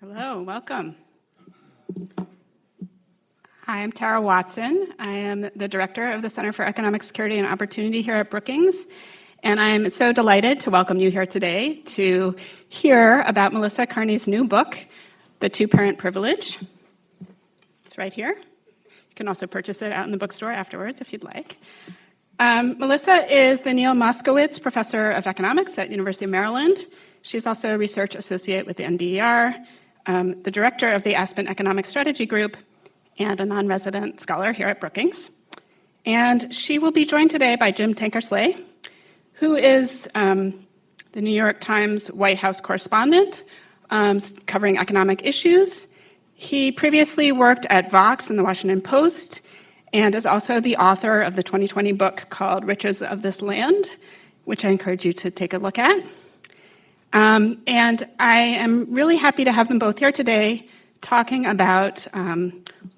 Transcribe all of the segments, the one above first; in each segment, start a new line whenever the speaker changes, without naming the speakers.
Hello, welcome. Hi, I'm Tara Watson. I am the director of the Center for Economic Security and Opportunity here at Brookings, and I'm so delighted to welcome you here today to hear about Melissa Kearney's new book, The Two-Parent Privilege. It's right here. You can also purchase it out in the bookstore afterwards if you'd like. Melissa is the Neil Moskowitz Professor of Economics at University of Maryland. She's also a research associate with the NBER, the director of the Aspen Economic Strategy Group, and a non-resident scholar here at Brookings. And she will be joined today by Jim Tankersley, who is the New York Times White House correspondent covering economic issues. He previously worked at Vox and the Washington Post, and is also the author of the 2020 book called Riches of This Land, which I encourage you to take a look at. And I am really happy to have them both here today talking about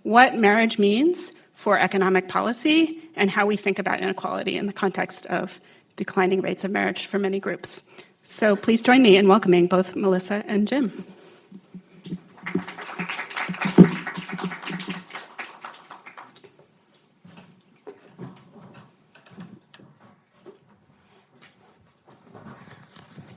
what marriage means for economic policy and how we think about inequality in the context of declining rates of marriage for many groups. So please join me in welcoming both Melissa and Jim.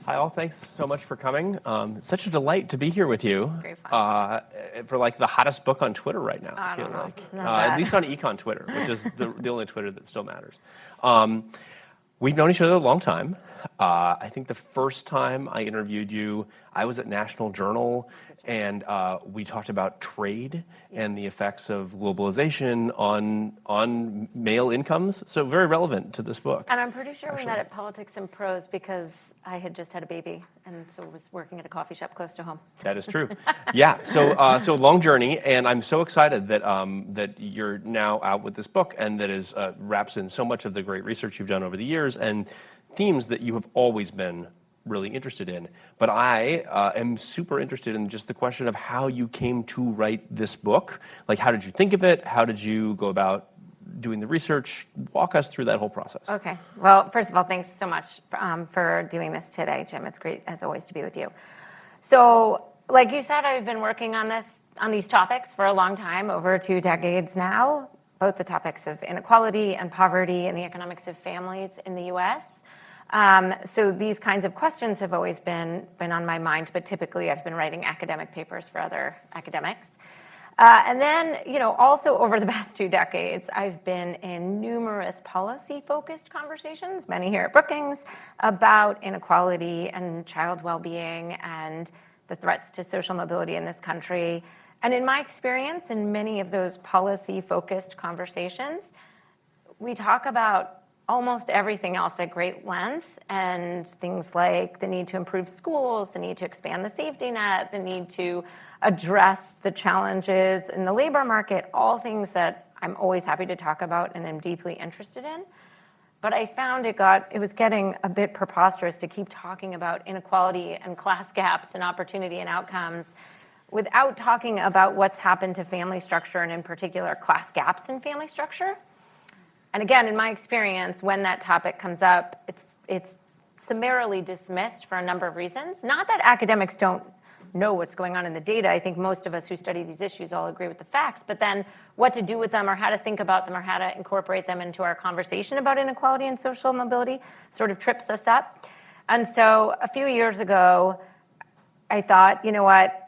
Hi all, thanks so much for coming. Such a delight to be here with you.
Great fun.
For like the hottest book on Twitter right now, I feel like. At least on econ Twitter, which is the only Twitter that still matters. We've known each other a long time. I think the first time I interviewed you, I was at National Journal, and we talked about trade and the effects of globalization on male incomes. So very relevant to this book.
And I'm pretty sure we met at Politics and Prose because I had just had a baby and so was working at a coffee shop close to home.
That is true. Yeah. So long journey, and I'm so excited that that you're now out with this book, and that is wraps in so much of the great research you've done over the years and themes that you have always been really interested in. But I am super interested in just the question of how you came to write this book. Like, how did you think of it? How did you go about doing the research? Walk us through that whole process.
Okay. Well, first of all, thanks so much for doing this today, Jim. It's great, as always, to be with you. So, like you said, I've been working on these topics for a long time, over 2 decades now, both the topics of inequality and poverty and the economics of families in the U.S. So these kinds of questions have always been on my mind, but typically I've been writing academic papers for other academics. And then, also over the past 2 decades, I've been in numerous policy-focused conversations, many here at Brookings, about inequality and child well-being and the threats to social mobility in this country. And in my experience, in many of those policy-focused conversations, we talk about almost everything else at great length, and things like the need to improve schools, the need to expand the safety net, the need to address the challenges in the labor market, all things that I'm always happy to talk about and am deeply interested in. But I found it was getting a bit preposterous to keep talking about inequality and class gaps and opportunity and outcomes without talking about what's happened to family structure, and in particular class gaps in family structure. And again, in my experience, when that topic comes up, it's summarily dismissed for a number of reasons. Not that academics don't know what's going on in the data. I think most of us who study these issues all agree with the facts, but then what to do with them, or how to think about them, or how to incorporate them into our conversation about inequality and social mobility sort of trips us up. And so a few years ago, I thought, you know what?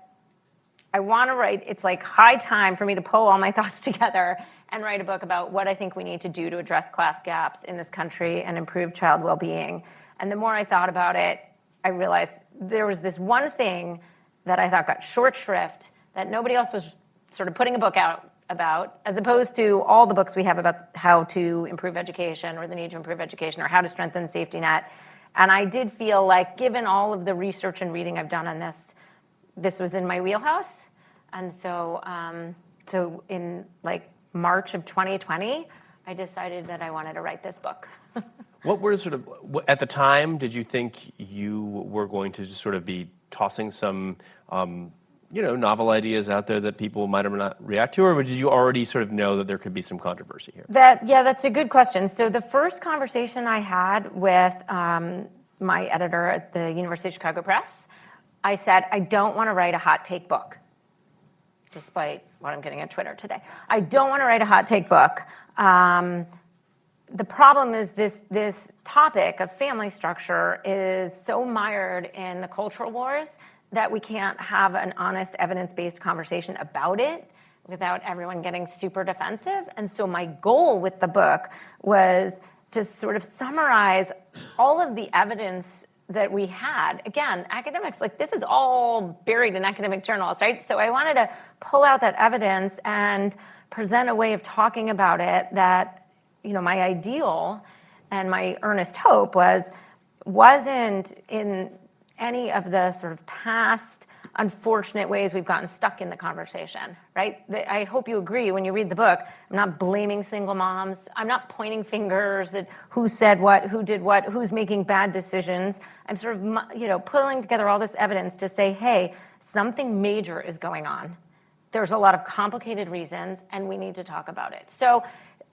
I want to write, it's like high time for me to pull all my thoughts together and write a book about what I think we need to do to address class gaps in this country and improve child well-being. And the more I thought about it, I realized there was this one thing that I thought got short shrift that nobody else was sort of putting a book out about, as opposed to all the books we have about how to improve education, or the need to improve education, or how to strengthen the safety net. And I did feel like, given all of the research and reading I've done on this was in my wheelhouse. And so, in like March of 2020, I decided that I wanted to write this book.
What were at the time, did you think you were going to just sort of be tossing some, novel ideas out there that people might or might not react to, or did you already sort of know that there could be some controversy here?
That's a good question. So the first conversation I had with my editor at the University of Chicago Press, I said, I don't want to write a hot take book, despite what I'm getting on Twitter today. I don't want to write a hot take book. The problem is this topic of family structure is so mired in the cultural wars that we can't have an honest, evidence-based conversation about it without everyone getting super defensive. And so my goal with the book was to sort of summarize all of the evidence that we had. Again, academics, like this is all buried in academic journals, right? So I wanted to pull out that evidence and present a way of talking about it that, my ideal and my earnest hope wasn't in any of the sort of past unfortunate ways we've gotten stuck in the conversation, right? I hope you agree when you read the book. I'm not blaming single moms. I'm not pointing fingers at who said what, who did what, who's making bad decisions. I'm sort of, pulling together all this evidence to say, hey, something major is going on. There's a lot of complicated reasons, and we need to talk about it. So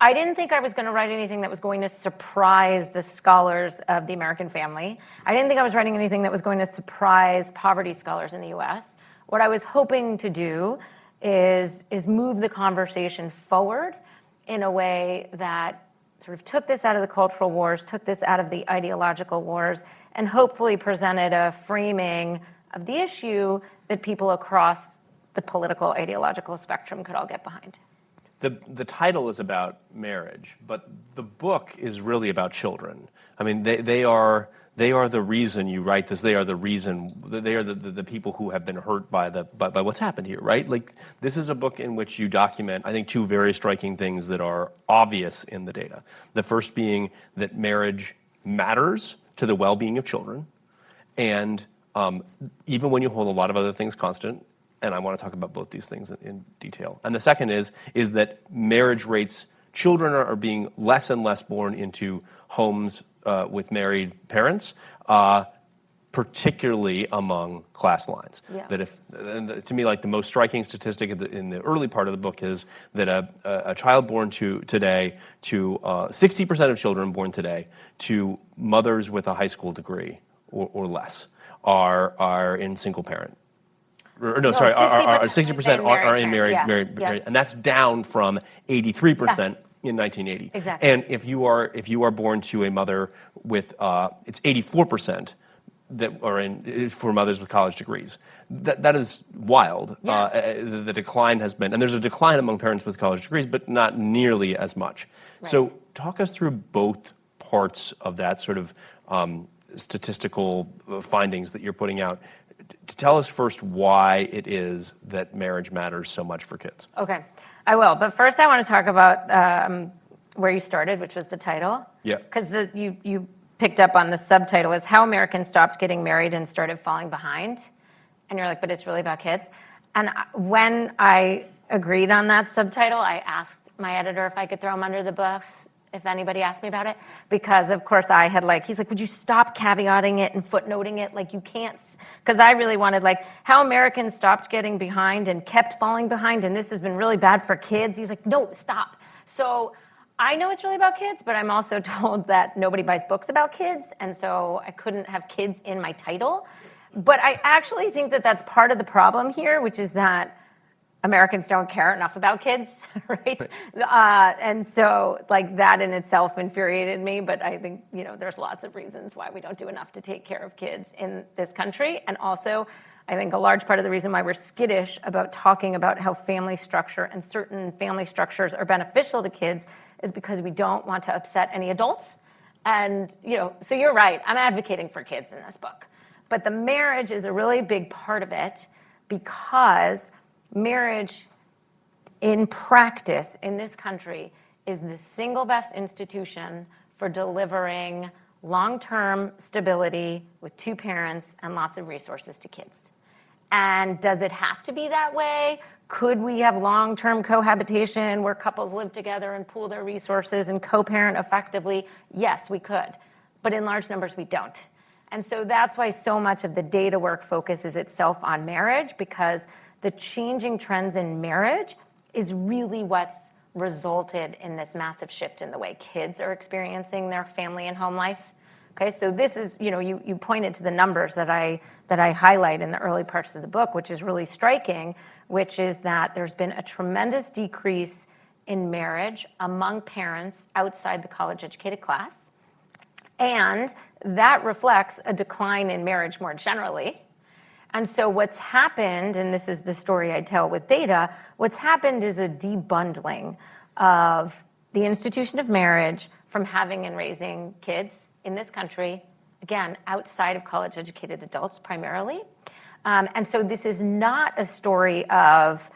I didn't think I was going to write anything that was going to surprise the scholars of the American family. I didn't think I was writing anything that was going to surprise poverty scholars in the US. What I was hoping to do is move the conversation forward in a way that sort of took this out of the cultural wars, took this out of the ideological wars, and hopefully presented a framing of the issue that people across the political ideological spectrum could all get behind.
The title is about marriage, but the book is really about children. I mean, they are the reason you write this. They are the reason. They are the people who have been hurt by what's happened here, right? Like, this is a book in which you document, I think, two very striking things that are obvious in the data. The first being that marriage matters to the well-being of children, and even when you hold a lot of other things constant. And I want to talk about both these things in detail. And the second is that marriage rates, children are being less and less born into homes with married parents, particularly among class lines.
Yeah.
To me, like the most striking statistic in the early part of the book is that a child born today, 60% of children born today to mothers with a high school degree or less are in single parent. Or, no, sorry, 60% are in married, and that's down from 83% in 1980.
Exactly.
And if you are born to a mother with, it's 84% that are for mothers with college degrees. That is wild.
Yeah.
The decline has been, and there's a decline among parents with college degrees, but not nearly as much.
Right.
So talk us through both parts of that sort of statistical findings that you're putting out. To tell us first why it is that marriage matters so much for kids.
Okay, I will. But first I want to talk about where you started, which was the title.
Yeah.
Because you picked up on the subtitle is How Americans Stopped Getting Married and Started Falling Behind. And you're like, but it's really about kids. And when I agreed on that subtitle, I asked my editor if I could throw him under the bus if anybody asked me about it. Because, of course, I had he's like, would you stop caveating it and footnoting it? Like, you can't. Because I really wanted, how Americans stopped getting behind and kept falling behind, and this has been really bad for kids. He's like, no, stop. So I know it's really about kids, but I'm also told that nobody buys books about kids, and so I couldn't have kids in my title. But I actually think that that's part of the problem here, which is that Americans don't care enough about kids, right? And so that in itself infuriated me, but I think, there's lots of reasons why we don't do enough to take care of kids in this country. And also, I think a large part of the reason why we're skittish about talking about how family structure and certain family structures are beneficial to kids is because we don't want to upset any adults. And, so you're right, I'm advocating for kids in this book. But the marriage is a really big part of it because marriage in practice in this country is the single best institution for delivering long-term stability with two parents and lots of resources to kids. And does it have to be that way? Could we have long-term cohabitation where couples live together and pool their resources and co-parent effectively? Yes, we could. But in large numbers, we don't. And so that's why so much of the data work focuses itself on marriage, because the changing trends in marriage is really what's resulted in this massive shift in the way kids are experiencing their family and home life. Okay, so this is, you pointed to the numbers that I highlight in the early parts of the book, which is really striking, which is that there's been a tremendous decrease in marriage among parents outside the college-educated class. And that reflects a decline in marriage more generally. And so what's happened, and this is the story I tell with data, what's happened is a debundling of the institution of marriage from having and raising kids in this country, again, outside of college-educated adults primarily. And so this is not a story of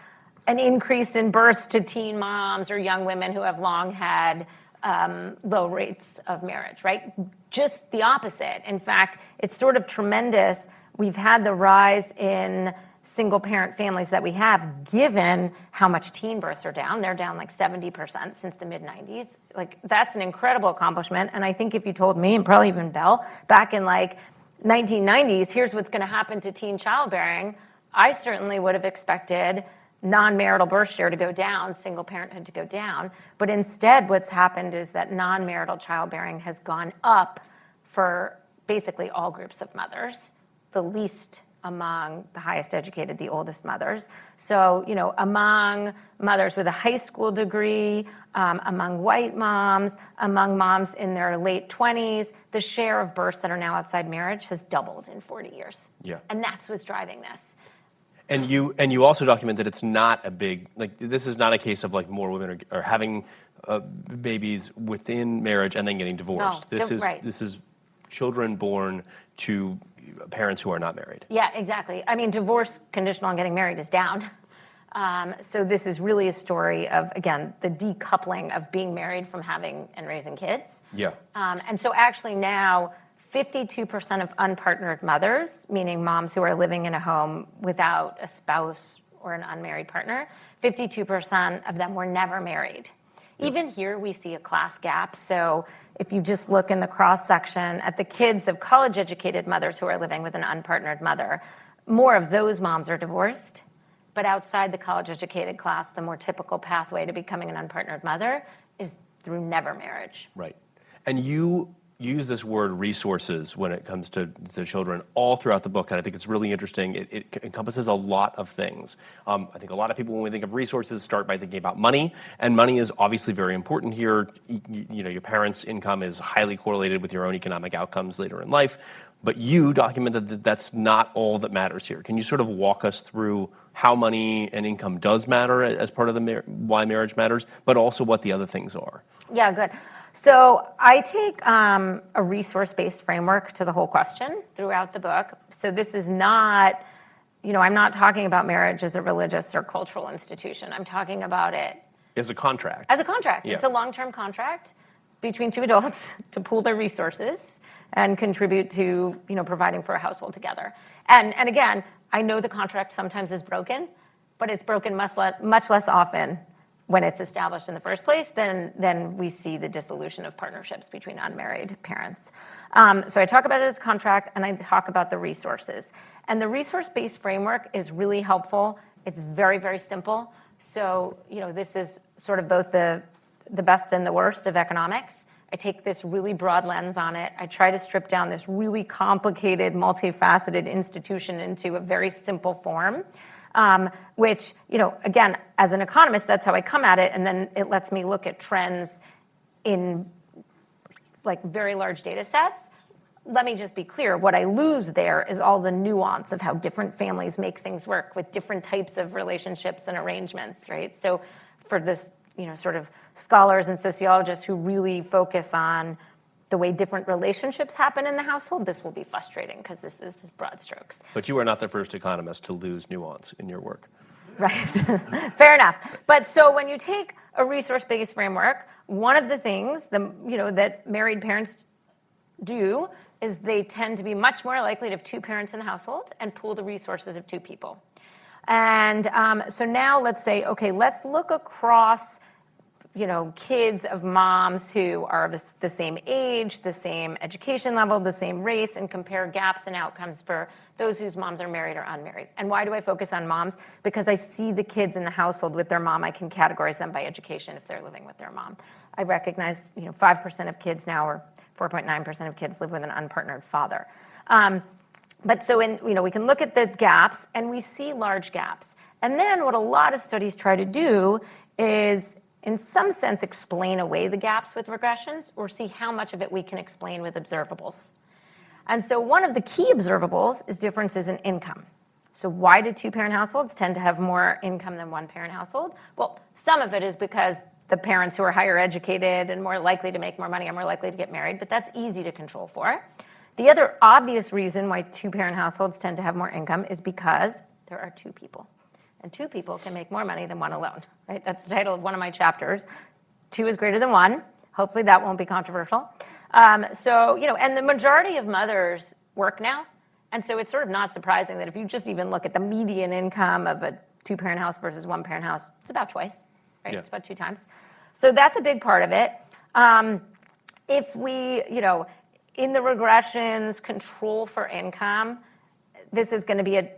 an increase in births to teen moms or young women who have long had low rates of marriage, right? Just the opposite. In fact, it's sort of tremendous. We've had the rise in single-parent families that we have, given how much teen births are down. They're down like 70% since the mid-90s. Like, that's an incredible accomplishment. And I think if you told me, and probably even Belle, back in like 1990s, here's what's going to happen to teen childbearing, I certainly would have expected non-marital birth share to go down, single parenthood to go down. But instead, what's happened is that non-marital childbearing has gone up for basically all groups of mothers, the least among the highest educated, the oldest mothers. So, among mothers with a high school degree, among white moms, among moms in their late 20s, the share of births that are now outside marriage has doubled in 40 years.
Yeah.
And that's what's driving this.
And you also document that it's not a big, this is not a case of like more women are having babies within marriage and then getting divorced.
No,
This is children born to parents who are not married.
Yeah, exactly. I mean, divorce conditional on getting married is down. So this is really a story of, again, the decoupling of being married from having and raising kids.
Yeah.
And so actually now 52% of unpartnered mothers, meaning moms who are living in a home without a spouse or an unmarried partner, 52% of them were never married. Even here, we see a class gap. So if you just look in the cross-section at the kids of college-educated mothers who are living with an unpartnered mother, more of those moms are divorced. But outside the college-educated class, the more typical pathway to becoming an unpartnered mother is through never marriage.
Right. And you use this word resources when it comes to children all throughout the book, and I think it's really interesting. It encompasses a lot of things. I think a lot of people, when we think of resources, start by thinking about money, and money is obviously very important here. Your parents' income is highly correlated with your own economic outcomes later in life, but you documented that that's not all that matters here. Can you sort of walk us through how money and income does matter as part of why marriage matters, but also what the other things are?
Yeah, good. So I take a resource-based framework to the whole question throughout the book. So this is not, I'm not talking about marriage as a religious or cultural institution. I'm talking about it
as a contract.
As a contract.
Yeah.
It's a long-term contract between two adults to pool their resources and contribute to, providing for a household together. And again, I know the contract sometimes is broken, but it's broken much less often when it's established in the first place, then we see the dissolution of partnerships between unmarried parents. So I talk about it as a contract, and I talk about the resources. And the resource-based framework is really helpful. It's very, very simple. So, this is sort of both the best and the worst of economics. I take this really broad lens on it. I try to strip down this really complicated, multifaceted institution into a very simple form. Which, again, as an economist, that's how I come at it. And then it lets me look at trends in like very large data sets. Let me just be clear. What I lose there is all the nuance of how different families make things work with different types of relationships and arrangements, right? So for this, sort of scholars and sociologists who really focus on the way different relationships happen in the household, this will be frustrating because this is broad strokes.
But you are not the first economist to lose nuance in your work.
Right. Fair enough. But so when you take a resource-based framework, one of the things that married parents do is they tend to be much more likely to have two parents in the household and pool the resources of two people. And so now let's say, okay, let's look across kids of moms who are of the same age, the same education level, the same race, and compare gaps in outcomes for those whose moms are married or unmarried. And why do I focus on moms? Because I see the kids in the household with their mom. I can categorize them by education if they're living with their mom. I recognize, 5% of kids now, or 4.9% of kids live with an unpartnered father. But so we can look at the gaps, and we see large gaps. And then what a lot of studies try to do is, in some sense, explain away the gaps with regressions, or see how much of it we can explain with observables. And so one of the key observables is differences in income. So why do two-parent households tend to have more income than one-parent household? Well, some of it is because the parents who are higher educated and more likely to make more money are more likely to get married, but that's easy to control for. The other obvious reason why two-parent households tend to have more income is because there are two people. And two people can make more money than one alone, right? That's the title of one of my chapters. Two is greater than one. Hopefully that won't be controversial. And the majority of mothers work now. And so it's sort of not surprising that if you just even look at the median income of a two-parent house versus one-parent house, it's about twice, right? Yeah. It's about 2 times. So that's a big part of it. If we, in the regressions, control for income, this is going to be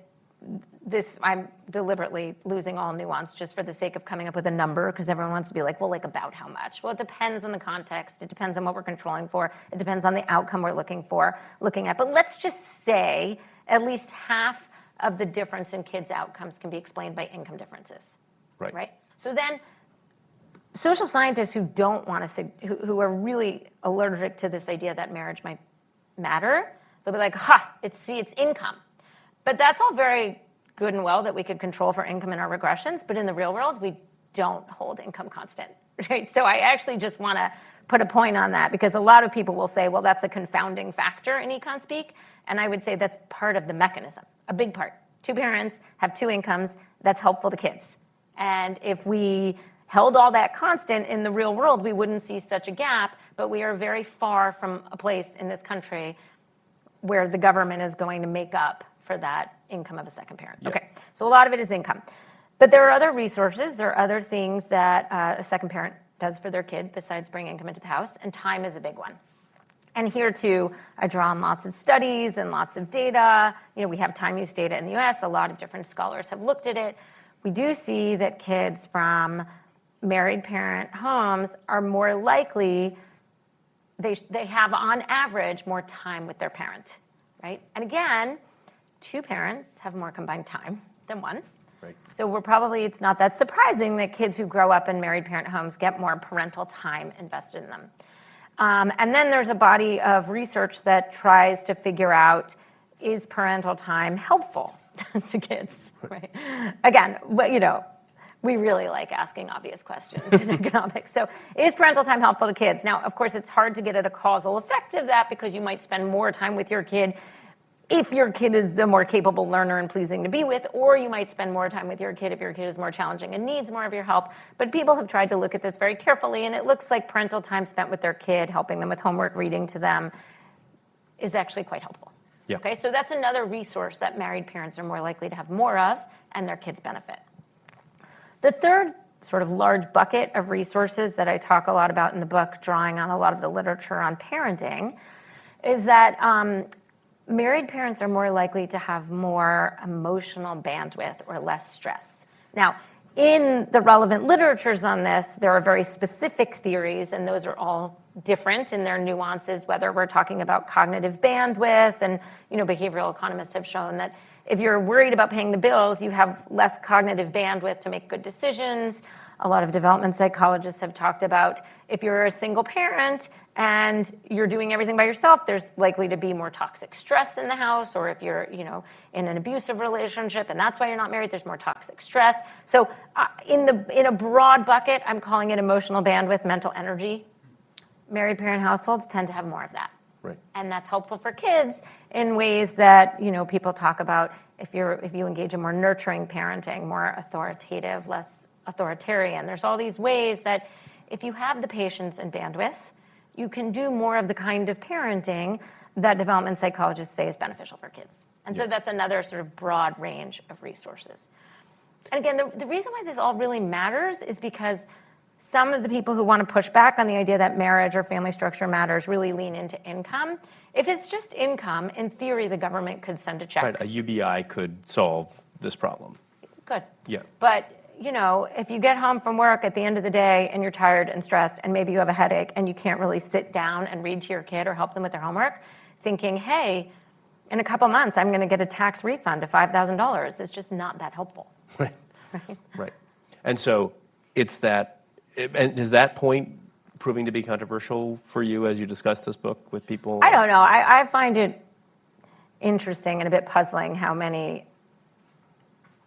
I'm deliberately losing all nuance just for the sake of coming up with a number, because everyone wants to be like, well, like about how much? Well, it depends on the context. It depends on what we're controlling for. It depends on the outcome we're looking at. But let's just say at least half of the difference in kids' outcomes can be explained by income differences. Right? So then social scientists who don't want to, who are really allergic to this idea that marriage might matter, they'll be like, it's income. But that's all very good and well that we could control for income in our regressions, but in the real world, we don't hold income constant, right? So I actually just want to put a point on that, because a lot of people will say, well, that's a confounding factor in econ speak, and I would say that's part of the mechanism, a big part. Two parents have 2 incomes, that's helpful to kids. And if we held all that constant in the real world, we wouldn't see such a gap, but we are very far from a place in this country where the government is going to make up for that income of a second parent. Yeah. Okay, so a lot of it is income. But there are other resources, there are other things that a second parent does for their kid besides bring income into the house, and time is a big one. And here too, I draw on lots of studies and lots of data. We have time use data in the US, a lot of different scholars have looked at it. We do see that kids from married parent homes are more likely, they have on average more time with their parent, right? And again, 2 parents have more combined time than 1. Right. So it's not that surprising that kids who grow up in married parent homes get more parental time invested in them. And then there's a body of research that tries to figure out, is parental time helpful to kids, right? Again, we really like asking obvious questions in economics. So is parental time helpful to kids? Now, of course, it's hard to get at a causal effect of that, because you might spend more time with your kid if your kid is a more capable learner and pleasing to be with, or you might spend more time with your kid if your kid is more challenging and needs more of your help. But people have tried to look at this very carefully, and it looks like parental time spent with their kid, helping them with homework, reading to them, is actually quite helpful. Yeah. Okay, so that's another resource that married parents are more likely to have more of, and their kids benefit. The third sort of large bucket of resources that I talk a lot about in the book, drawing on a lot of the literature on parenting, is that married parents are more likely to have more emotional bandwidth or less stress. Now, in the relevant literatures on this, there are very specific theories, and those are all different in their nuances, whether we're talking about cognitive bandwidth, and behavioral economists have shown that if you're worried about paying the bills, you have less cognitive bandwidth to make good decisions. A lot of development psychologists have talked about if you're a single parent and you're doing everything by yourself, there's likely to be more toxic stress in the house, or if you're, in an abusive relationship and that's why you're not married, there's more toxic stress. So in a broad bucket, I'm calling it emotional bandwidth, mental energy. Married parent households tend to have more of that. Right. And that's helpful for kids in ways that, people talk about if you engage in more nurturing parenting, more authoritative, less authoritarian. There's all these ways that if you have the patience and bandwidth, you can do more of the kind of parenting that development psychologists say is beneficial for kids. And so that's another sort of broad range of resources. And again, the reason why this all really matters is because some of the people who want to push back on the idea that marriage or family structure matters really lean into income. If it's just income, in theory, the government could send a check.
Right, a UBI could solve this problem.
Good.
Yeah.
But if you get home from work at the end of the day and you're tired and stressed and maybe you have a headache and you can't really sit down and read to your kid or help them with their homework, thinking, hey, in a couple months, I'm going to get a tax refund of $5,000. It's just not that helpful.
Right. Right. And so it's that, and is that point proving to be controversial for you as you discuss this book with people?
I don't know. I find it interesting and a bit puzzling how many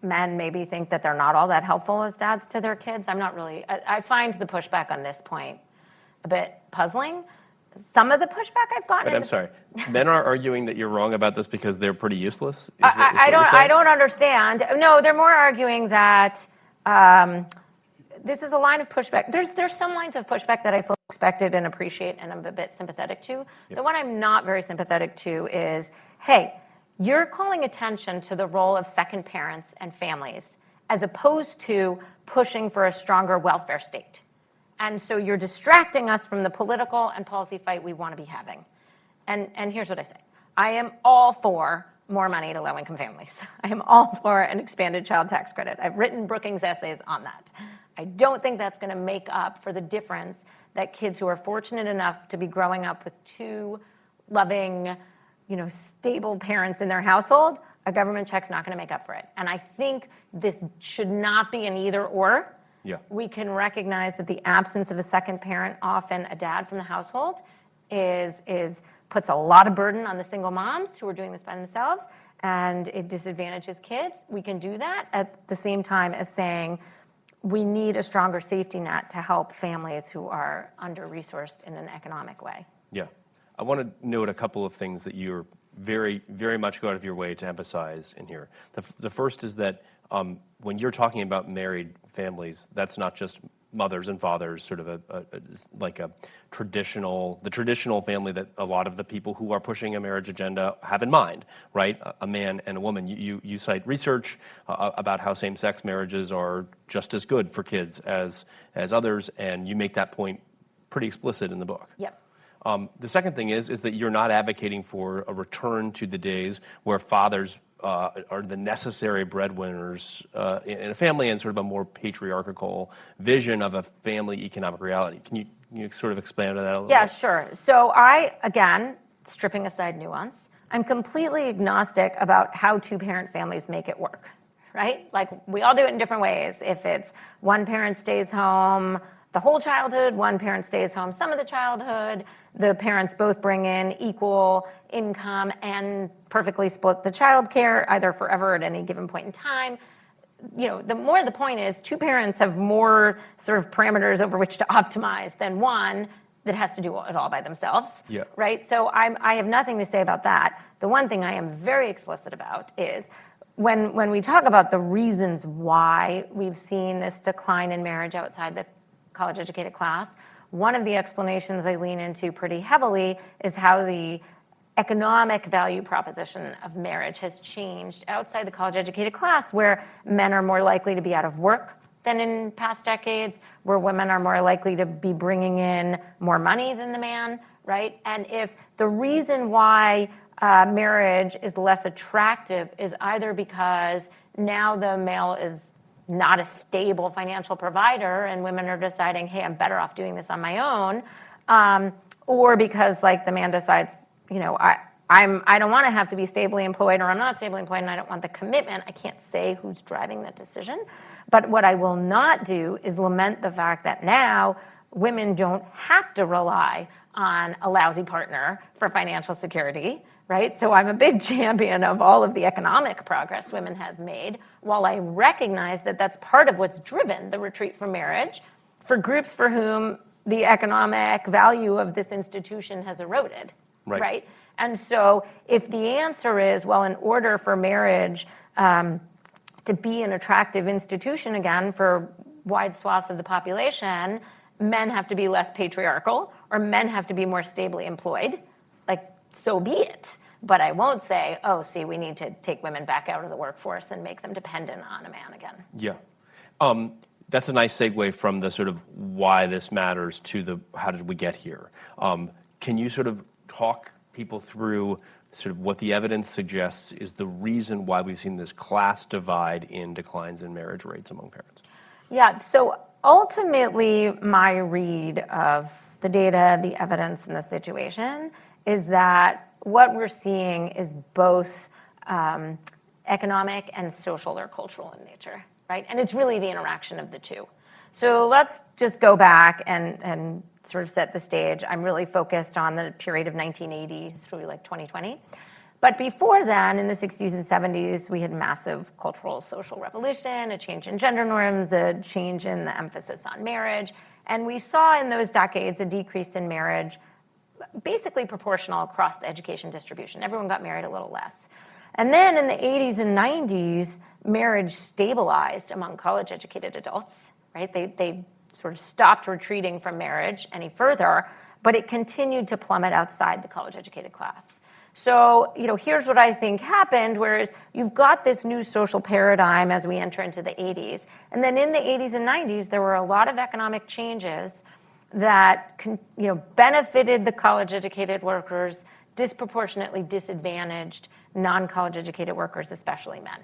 men maybe think that they're not all that helpful as dads to their kids. I find the pushback on this point a bit puzzling. Some of the pushback I've gotten.
But I'm sorry. Men are arguing that you're wrong about this because they're pretty useless?
I don't understand. No, they're more arguing that this is a line of pushback. There's some lines of pushback that I fully expected and appreciate and I'm a bit sympathetic to.
Yep.
The one I'm not very sympathetic to is, hey, you're calling attention to the role of second parents and families as opposed to pushing for a stronger welfare state. And so you're distracting us from the political and policy fight we want to be having. And here's what I say. I am all for more money to low-income families. I am all for an expanded child tax credit. I've written Brookings essays on that. I don't think that's going to make up for the difference that kids who are fortunate enough to be growing up with two loving, stable parents in their household, a government check's not going to make up for it. And I think this should not be an either or.
Yeah.
We can recognize that the absence of a second parent, often a dad from the household, puts a lot of burden on the single moms who are doing this by themselves, and it disadvantages kids. We can do that at the same time as saying we need a stronger safety net to help families who are under-resourced in an economic way.
Yeah. I want to note a couple of things that you're very, very much go out of your way to emphasize in here. The first is that when you're talking about married families, that's not just mothers and fathers, sort of the traditional family that a lot of the people who are pushing a marriage agenda have in mind, right? A man and a woman. You cite research about how same-sex marriages are just as good for kids as others, and you make that point pretty explicit in the book.
Yep.
The second thing is that you're not advocating for a return to the days where fathers are the necessary breadwinners in a family and sort of a more patriarchal vision of a family economic reality. Can you sort of expand on that a little bit?
Yeah, sure. So again, stripping aside nuance, I'm completely agnostic about how two-parent families make it work, right? Like, we all do it in different ways. If it's one parent stays home the whole childhood, one parent stays home some of the childhood, the parents both bring in equal income and perfectly split the child care, either forever at any given point in time. The point is, two parents have more sort of parameters over which to optimize than one that has to do it all by themselves.
Yeah.
Right? So I have nothing to say about that. The one thing I am very explicit about is when we talk about the reasons why we've seen this decline in marriage outside the college-educated class, one of the explanations I lean into pretty heavily is how the economic value proposition of marriage has changed outside the college-educated class, where men are more likely to be out of work than in past decades, where women are more likely to be bringing in more money than the man, right? And if the reason why marriage is less attractive is either because now the male is not a stable financial provider and women are deciding, hey, I'm better off doing this on my own, or because the man decides, I don't want to have to be stably employed, or I'm not stably employed and I don't want the commitment. I can't say who's driving that decision. But what I will not do is lament the fact that now women don't have to rely on a lousy partner for financial security, right? So I'm a big champion of all of the economic progress women have made, while I recognize that that's part of what's driven the retreat from marriage for groups for whom the economic value of this institution has eroded, right? And so if the answer is, well, in order for marriage to be an attractive institution again for wide swaths of the population, men have to be less patriarchal or men have to be more stably employed, so be it. But I won't say, we need to take women back out of the workforce and make them dependent on a man again.
Yeah. That's a nice segue from the sort of why this matters to the how did we get here. Can you sort of talk people through sort of what the evidence suggests is the reason why we've seen this class divide in declines in marriage rates among parents?
Yeah, so ultimately, my read of the data, the evidence, and the situation is that what we're seeing is both economic and social or cultural in nature, right? And it's really the interaction of the two. So let's just go back and sort of set the stage. I'm really focused on the period of 1980 through like 2020. But before then, in the 60s and 70s, we had massive cultural social revolution, a change in gender norms, a change in the emphasis on marriage. And we saw in those decades a decrease in marriage, basically proportional across the education distribution. Everyone got married a little less. And then in the 80s and 90s, marriage stabilized among college-educated adults, right? They sort of stopped retreating from marriage any further, but it continued to plummet outside the college-educated class. So, here's what I think happened, whereas you've got this new social paradigm as we enter into the 80s. And then in the 80s and 90s, there were a lot of economic changes that benefited the college-educated workers, disproportionately disadvantaged non-college-educated workers, especially men.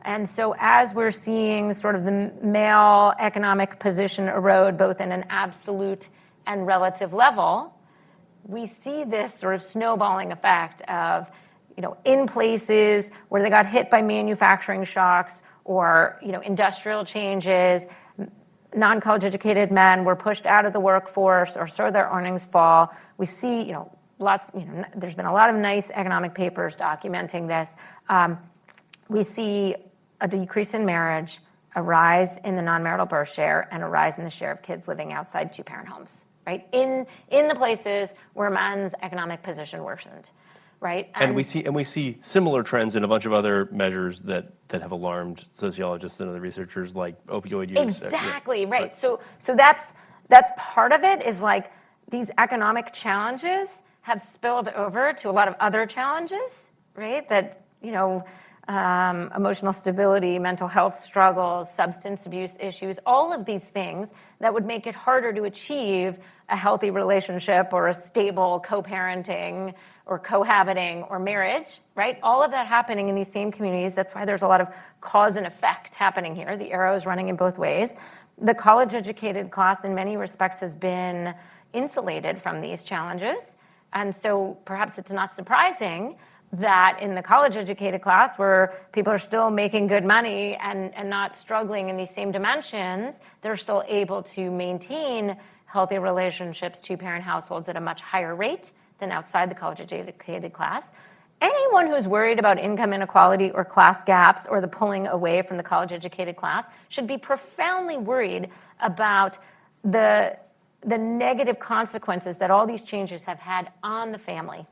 And so as we're seeing sort of the male economic position erode both in an absolute and relative level, we see this sort of snowballing effect of, in places where they got hit by manufacturing shocks or, industrial changes, non-college educated men were pushed out of the workforce or saw their earnings fall. We see, there's been a lot of nice economic papers documenting this. We see a decrease in marriage, a rise in the non-marital birth share, and a rise in the share of kids living outside two-parent homes. Right, in the places where men's economic position worsened, right?
And we see similar trends in a bunch of other measures that have alarmed sociologists and other researchers, like opioid use.
Exactly, right. So that's part of it, is like these economic challenges have spilled over to a lot of other challenges, right? That emotional stability, mental health struggles, substance abuse issues, all of these things that would make it harder to achieve a healthy relationship or a stable co-parenting or cohabiting or marriage, right? All of that happening in these same communities. That's why there's a lot of cause and effect happening here. The arrow is running in both ways. The college-educated class in many respects has been insulated from these challenges. And so perhaps it's not surprising that in the college-educated class, where people are still making good money and not struggling in these same dimensions, they're still able to maintain healthy relationships, two-parent households at a much higher rate than outside the college-educated class. Anyone who's worried about income inequality or class gaps or the pulling away from the college-educated class should be profoundly worried about the negative consequences that all these changes have had on the family.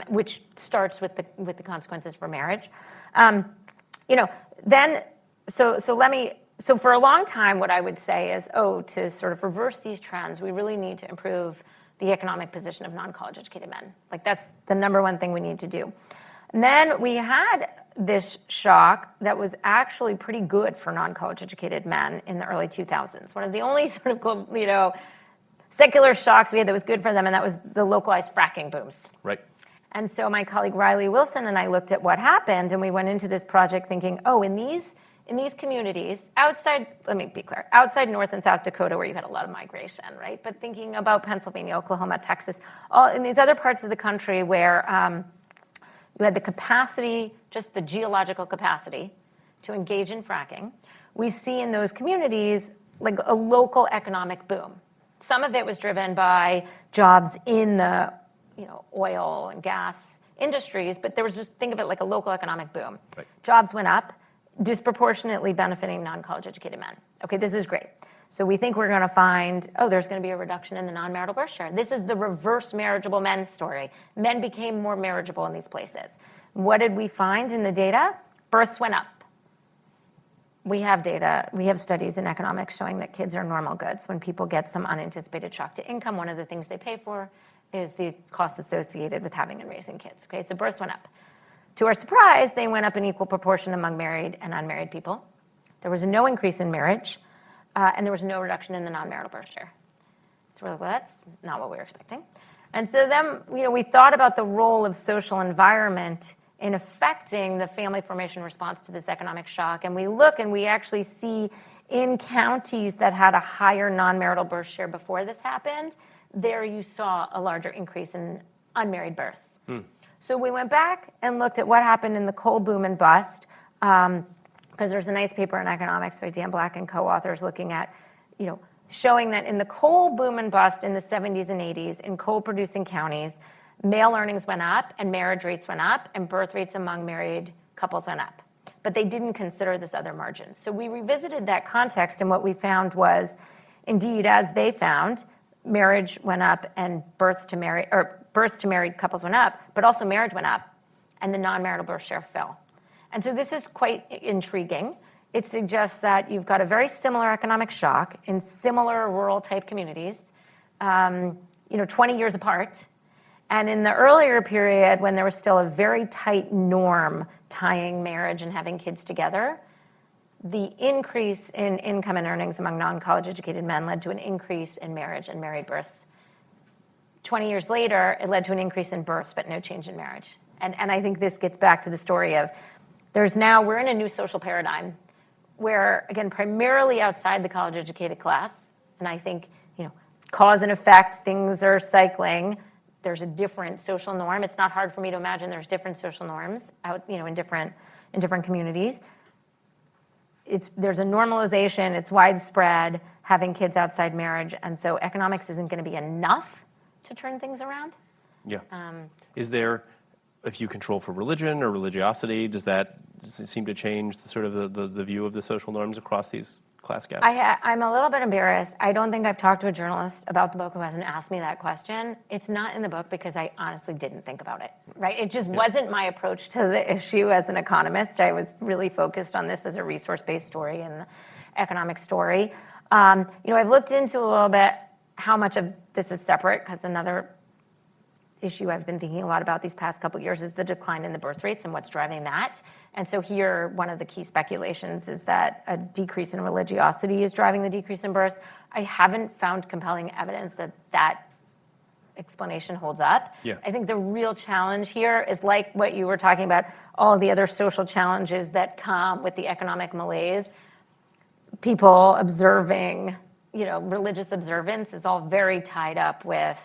Which starts with the consequences for marriage. So for a long time, what I would say is, to sort of reverse these trends, we really need to improve the economic position of non-college educated men. Like, that's the number one thing we need to do. And then we had this shock that was actually pretty good for non-college educated men in the early 2000s. One of the only sort of, secular shocks we had that was good for them, and that was the localized fracking booms.
Right.
And so my colleague Riley Wilson and I looked at what happened, and we went into this project thinking, in these communities, outside North and South Dakota, where you had a lot of migration, right? But thinking about Pennsylvania, Oklahoma, Texas, all in these other parts of the country where you had the capacity, just the geological capacity, to engage in fracking, we see in those communities like a local economic boom. Some of it was driven by jobs in the oil and gas industries, but there was just, think of it like a local economic boom.
Right.
Jobs went up, disproportionately benefiting non-college educated men. Okay, this is great. So we think we're going to find, there's going to be a reduction in the non-marital birth share. This is the reverse marriageable men story. Men became more marriageable in these places. What did we find in the data? Births went up. We have data, we have studies in economics showing that kids are normal goods. When people get some unanticipated shock to income, one of the things they pay for is the costs associated with having and raising kids. Okay, so births went up. To our surprise, they went up in equal proportion among married and unmarried people. There was no increase in marriage, and there was no reduction in the non-marital birth share. So we're like, well, that's not what we were expecting. And so then, we thought about the role of social environment in affecting the family formation response to this economic shock. And we look and we actually see In counties that had a higher non-marital birth share before this happened, there you saw a larger increase in unmarried births. So we went back and looked at what happened in the coal boom and bust, because there's a nice paper in economics by Dan Black and co-authors looking at, showing that in the coal boom and bust in the 70s and 80s in coal-producing counties, male earnings went up and marriage rates went up and birth rates among married couples went up. But they didn't consider this other margin. So we revisited that context, and what we found was, indeed, as they found, marriage went up and births to married couples went up, but also marriage went up and the non-marital birth share fell. And so this is quite intriguing. It suggests that you've got a very similar economic shock in similar rural type communities, 20 years apart. And in the earlier period, when there was still a very tight norm tying marriage and having kids together, the increase in income and earnings among non-college educated men led to an increase in marriage and married births. 20 years later, it led to an increase in births, but no change in marriage. And I think this gets back to the story of we're in a new social paradigm where, again, primarily outside the college educated class, and I think, cause and effect, things are cycling. There's a different social norm. It's not hard for me to imagine there's different social norms out, in different communities. There's a normalization. It's widespread having kids outside marriage, and so economics isn't going to be enough to turn things around.
Yeah. Is there, if you control for religion or religiosity, does it seem to change the sort of the view of the social norms across these class gaps?
I'm a little bit embarrassed. I don't think I've talked to a journalist about the book who hasn't asked me that question. It's not in the book because I honestly didn't think about it, right? It just wasn't my approach to the issue as an economist. I was really focused on this as a resource-based story and the economic story. I've looked into a little bit how much of this is separate, because another issue I've been thinking a lot about these past couple of years is the decline in the birth rates and what's driving that. And so here, one of the key speculations is that a decrease in religiosity is driving the decrease in births. I haven't found compelling evidence that explanation holds up.
Yeah.
I think the real challenge here is, like what you were talking about, all the other social challenges that come with the economic malaise. People observing, religious observance is all very tied up with,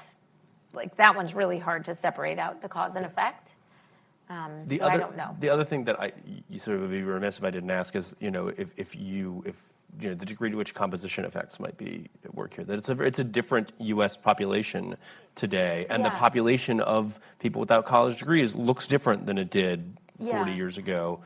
that one's really hard to separate out the cause and effect. I don't know.
The other thing that you sort of would be remiss if I didn't ask is, if the degree to which composition effects might be at work here. That it's a different U.S. population today, and the population of people without college degrees looks different than it did 40 years ago.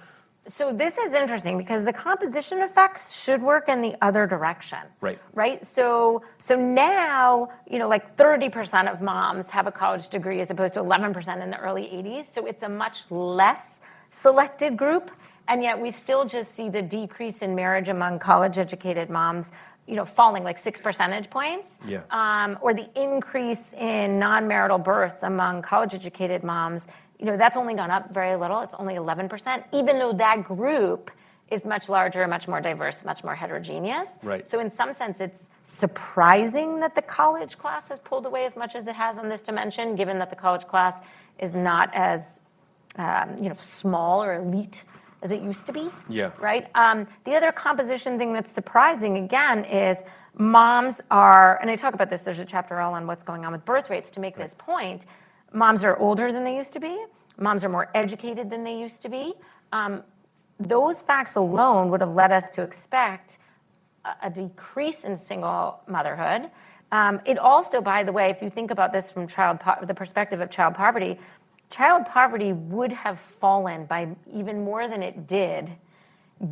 So this is interesting because the composition effects should work in the other direction. Right? So now, 30% of moms have a college degree as opposed to 11% in the early 80s. So it's a much less selected group. And yet we still just see the decrease in marriage among college-educated moms, falling 6 percentage points. Or the increase in non-marital births among college-educated moms, that's only gone up very little. It's only 11%, even though that group is much larger, much more diverse, much more heterogeneous.
Right.
So in some sense, it's surprising that the college class has pulled away as much as it has on this dimension, given that the college class is not as small or elite as it used to be.
Yeah.
Right? The other composition thing that's surprising, again, is moms are, and I talk about this, there's a chapter all on what's going on with birth rates to make this point. Moms are older than they used to be. Moms are more educated than they used to be. Those facts alone would have led us to expect a decrease in single motherhood. It also, by the way, if you think about this from the perspective of child poverty would have fallen by even more than it did,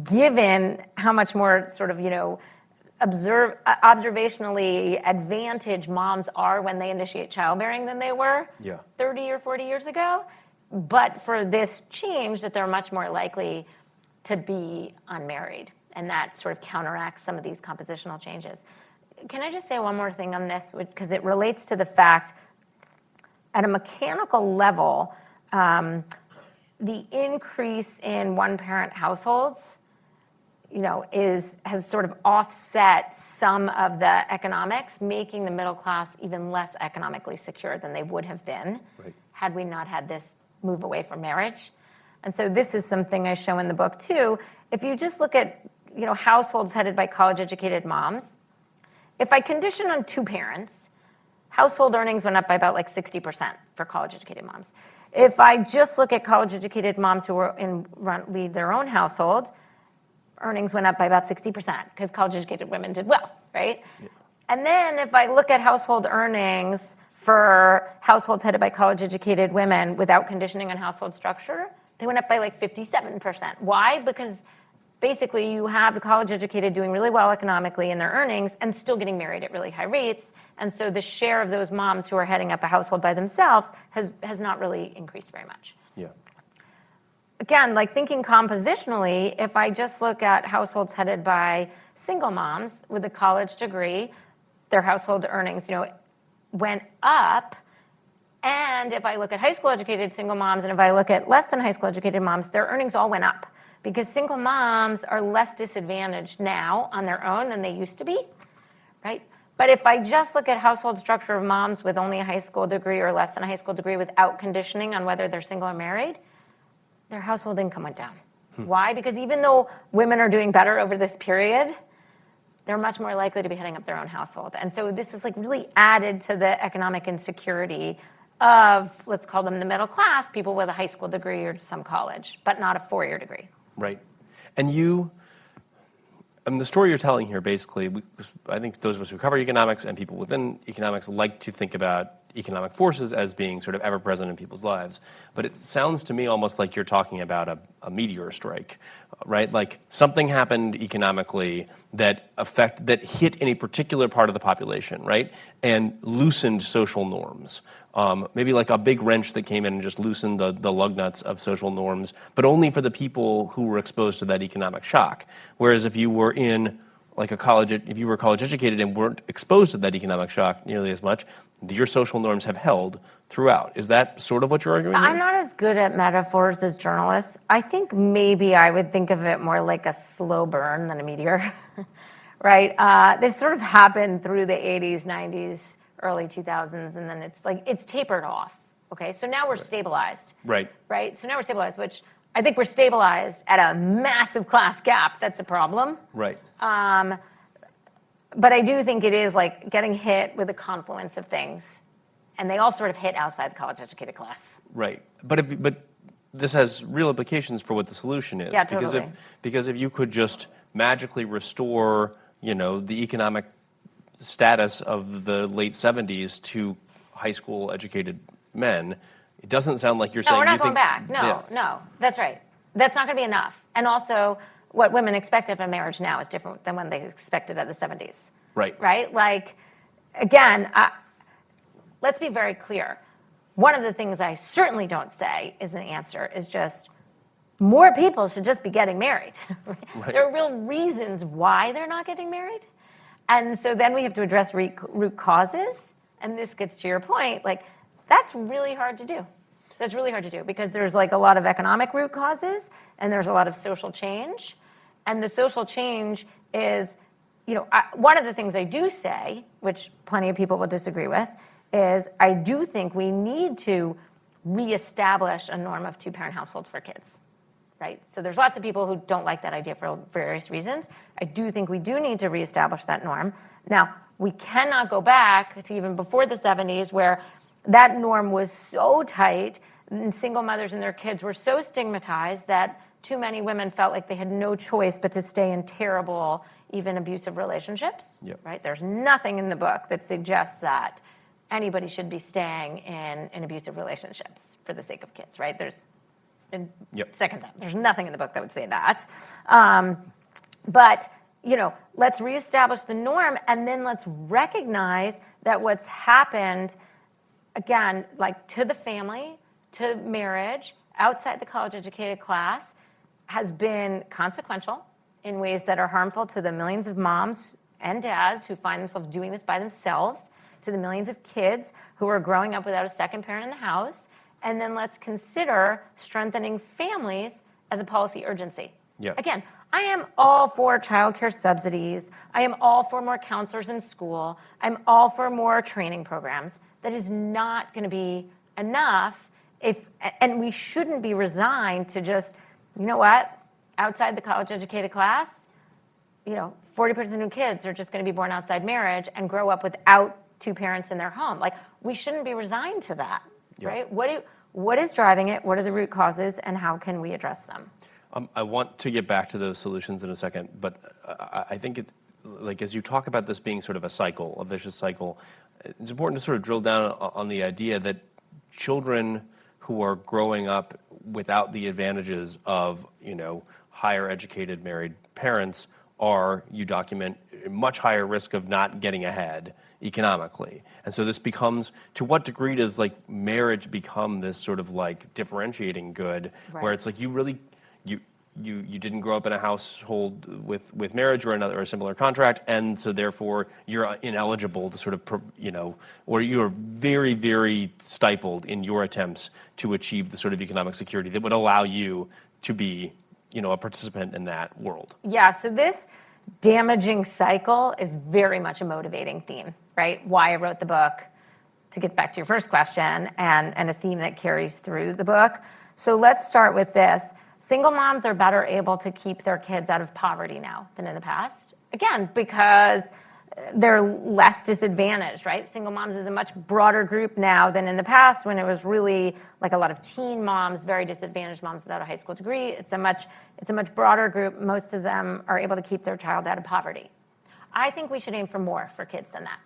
given how much more sort of, observationally advantaged moms are when they initiate childbearing than they were 30 or 40 years ago. But for this change, that they're much more likely to be unmarried. And that sort of counteracts some of these compositional changes. Can I just say one more thing on this? Because it relates to the fact, at a mechanical level, the increase in one-parent households has sort of offset some of the economics, making the middle class even less economically secure than they would have been had we not had this move away from marriage. And so this is something I show in the book too. If you just look at households headed by college-educated moms, if I condition on two parents, household earnings went up by about like 60% for college-educated moms. If I just look at college-educated moms who lead their own household, earnings went up by about 60% because college-educated women did well, right? Yeah. And then if I look at household earnings for households headed by college-educated women without conditioning on household structure, they went up by like 57%. Why? Because basically you have the college-educated doing really well economically in their earnings and still getting married at really high rates. And so the share of those moms who are heading up a household by themselves has not really increased very much.
Yeah.
Again, like thinking compositionally, if I just look at households headed by single moms with a college degree, their household earnings, went up. And if I look at high school educated single moms, and if I look at less than high school educated moms, their earnings all went up because single moms are less disadvantaged now on their own than they used to be, right? But if I just look at household structure of moms with only a high school degree or less than a high school degree without conditioning on whether they're single or married, their household income went down. Why? Because even though women are doing better over this period, they're much more likely to be heading up their own household. And so this is like really added to the economic insecurity of, let's call them the middle class, people with a high school degree or some college, but not a four-year degree.
Right. And the story you're telling here, basically, I think those of us who cover economics and people within economics like to think about economic forces as being sort of ever-present in people's lives. But it sounds to me almost like you're talking about a meteor strike, right? Like something happened economically that hit any particular part of the population, right? And loosened social norms. Maybe like a big wrench that came in and just loosened the lug nuts of social norms, but only for the people who were exposed to that economic shock. Whereas if you were in like if you were college educated and weren't exposed to that economic shock nearly as much, your social norms have held throughout. Is that sort of what you're arguing?
I'm not as good at metaphors as journalists. I think maybe I would think of it more like a slow burn than a meteor, right? This sort of happened through the 80s, 90s, early 2000s, and then it's tapered off. Okay, so now we're stabilized.
Right.
Right. So now we're stabilized, which I think we're stabilized at a massive class gap. That's a problem.
Right.
But I do think it is like getting hit with a confluence of things, and they all sort of hit outside the college-educated class.
Right. But this has real implications for what the solution is.
Yeah, totally.
Because if you could just magically restore, the economic status of the late 70s to high school educated men, it doesn't sound like you're saying.
No, we're not going back. No, that's right. That's not going to be enough. And also, what women expected from marriage now is different than when they expected at the 70s.
Right.
Right? Like, again, let's be very clear. One of the things I certainly don't say is an answer is just more people should just be getting married. Right. There are real reasons why they're not getting married. And so then we have to address root causes. And this gets to your point, like, that's really hard to do. That's really hard to do because there's like a lot of economic root causes and there's a lot of social change. And the social change is, one of the things I do say, which plenty of people will disagree with, is I do think we need to reestablish a norm of two-parent households for kids, right? So there's lots of people who don't like that idea for various reasons. I do think we do need to reestablish that norm. Now, we cannot go back to even before the 70s where that norm was so tight and single mothers and their kids were so stigmatized that too many women felt like they had no choice but to stay in terrible, even abusive relationships, right? There's nothing in the book that suggests that anybody should be staying in abusive relationships for the sake of kids, right? Second time, there's nothing in the book that would say that. But, let's reestablish the norm and then let's recognize that what's happened, again, like to the family, to marriage, outside the college-educated class, has been consequential in ways that are harmful to the millions of moms and dads who find themselves doing this by themselves, to the millions of kids who are growing up without a second parent in the house, and then let's consider strengthening families as a policy urgency.
Yeah.
Again, I am all for childcare subsidies. I am all for more counselors in school. I'm all for more training programs. That is not going to be enough and we shouldn't be resigned to just, outside the college-educated class, 40% of kids are just going to be born outside marriage and grow up without two parents in their home. Like, we shouldn't be resigned to that, right? What is driving it? What are the root causes, and how can we address them?
I want to get back to those solutions in a second, but I think as you talk about this being sort of a vicious cycle, it's important to sort of drill down on the idea that children who are growing up without the advantages of, higher educated married parents are, you document, much higher risk of not getting ahead economically. And so this becomes, to what degree does marriage become this sort of differentiating good, where it's you didn't grow up in a household with marriage or a similar contract, and so therefore you're ineligible to sort of, or you're very, very stifled in your attempts to achieve the sort of economic security that would allow you to be, a participant in that world.
Yeah, so this damaging cycle is very much a motivating theme, right? Why I wrote the book, to get back to your first question, and a theme that carries through the book. So let's start with this. Single moms are better able to keep their kids out of poverty now than in the past. Again, because they're less disadvantaged, right? Single moms is a much broader group now than in the past, when it was really a lot of teen moms, very disadvantaged moms without a high school degree. It's a much broader group. Most of them are able to keep their child out of poverty. I think we should aim for more for kids than that.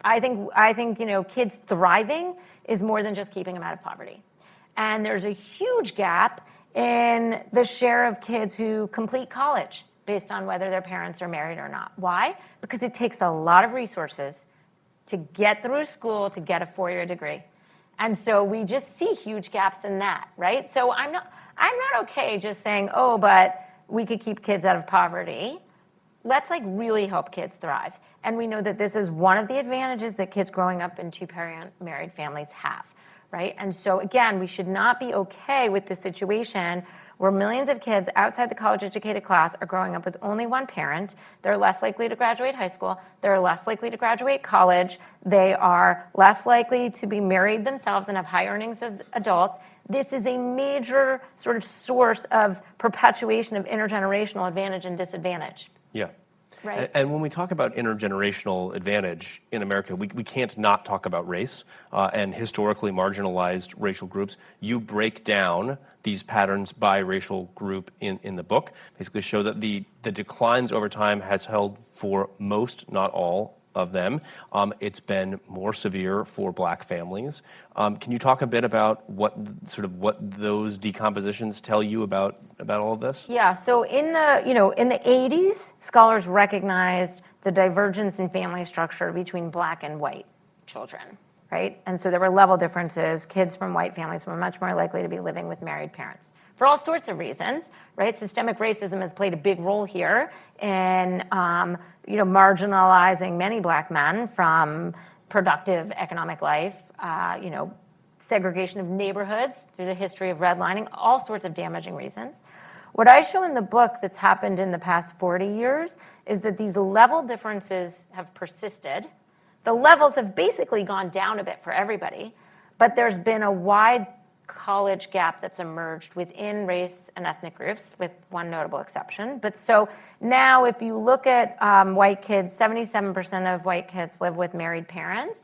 I think kids thriving is more than just keeping them out of poverty. And there's a huge gap in the share of kids who complete college based on whether their parents are married or not. Why? Because it takes a lot of resources to get through school to get a 4-year degree. And so we just see huge gaps in that, right? So I'm not okay just saying, oh, but we could keep kids out of poverty. Let's really help kids thrive. And we know that this is one of the advantages that kids growing up in two-parent married families have, right? And so again, we should not be okay with the situation where millions of kids outside the college-educated class are growing up with only one parent. They're less likely to graduate high school. They're less likely to graduate college. They are less likely to be married themselves and have high earnings as adults. This is a major sort of source of perpetuation of intergenerational advantage and disadvantage.
Yeah.
Right.
And when we talk about intergenerational advantage in America, we can't not talk about race and historically marginalized racial groups. You break down these patterns by racial group in the book, basically show that the declines over time has held for most, not all, of them. It's been more severe for Black families. Can you talk a bit about what those decompositions tell you about all of this?
Yeah. So in the 80s, scholars recognized the divergence in family structure between Black and white children, right? And so there were level differences. Kids from white families were much more likely to be living with married parents for all sorts of reasons, right? Systemic racism has played a big role here in, marginalizing many Black men from productive economic life, segregation of neighborhoods through the history of redlining, all sorts of damaging reasons. What I show in the book that's happened in the past 40 years is that these level differences have persisted. The levels have basically gone down a bit for everybody, but there's been a wide college gap that's emerged within race and ethnic groups, with one notable exception. But so now if you look at white kids, 77% of white kids live with married parents,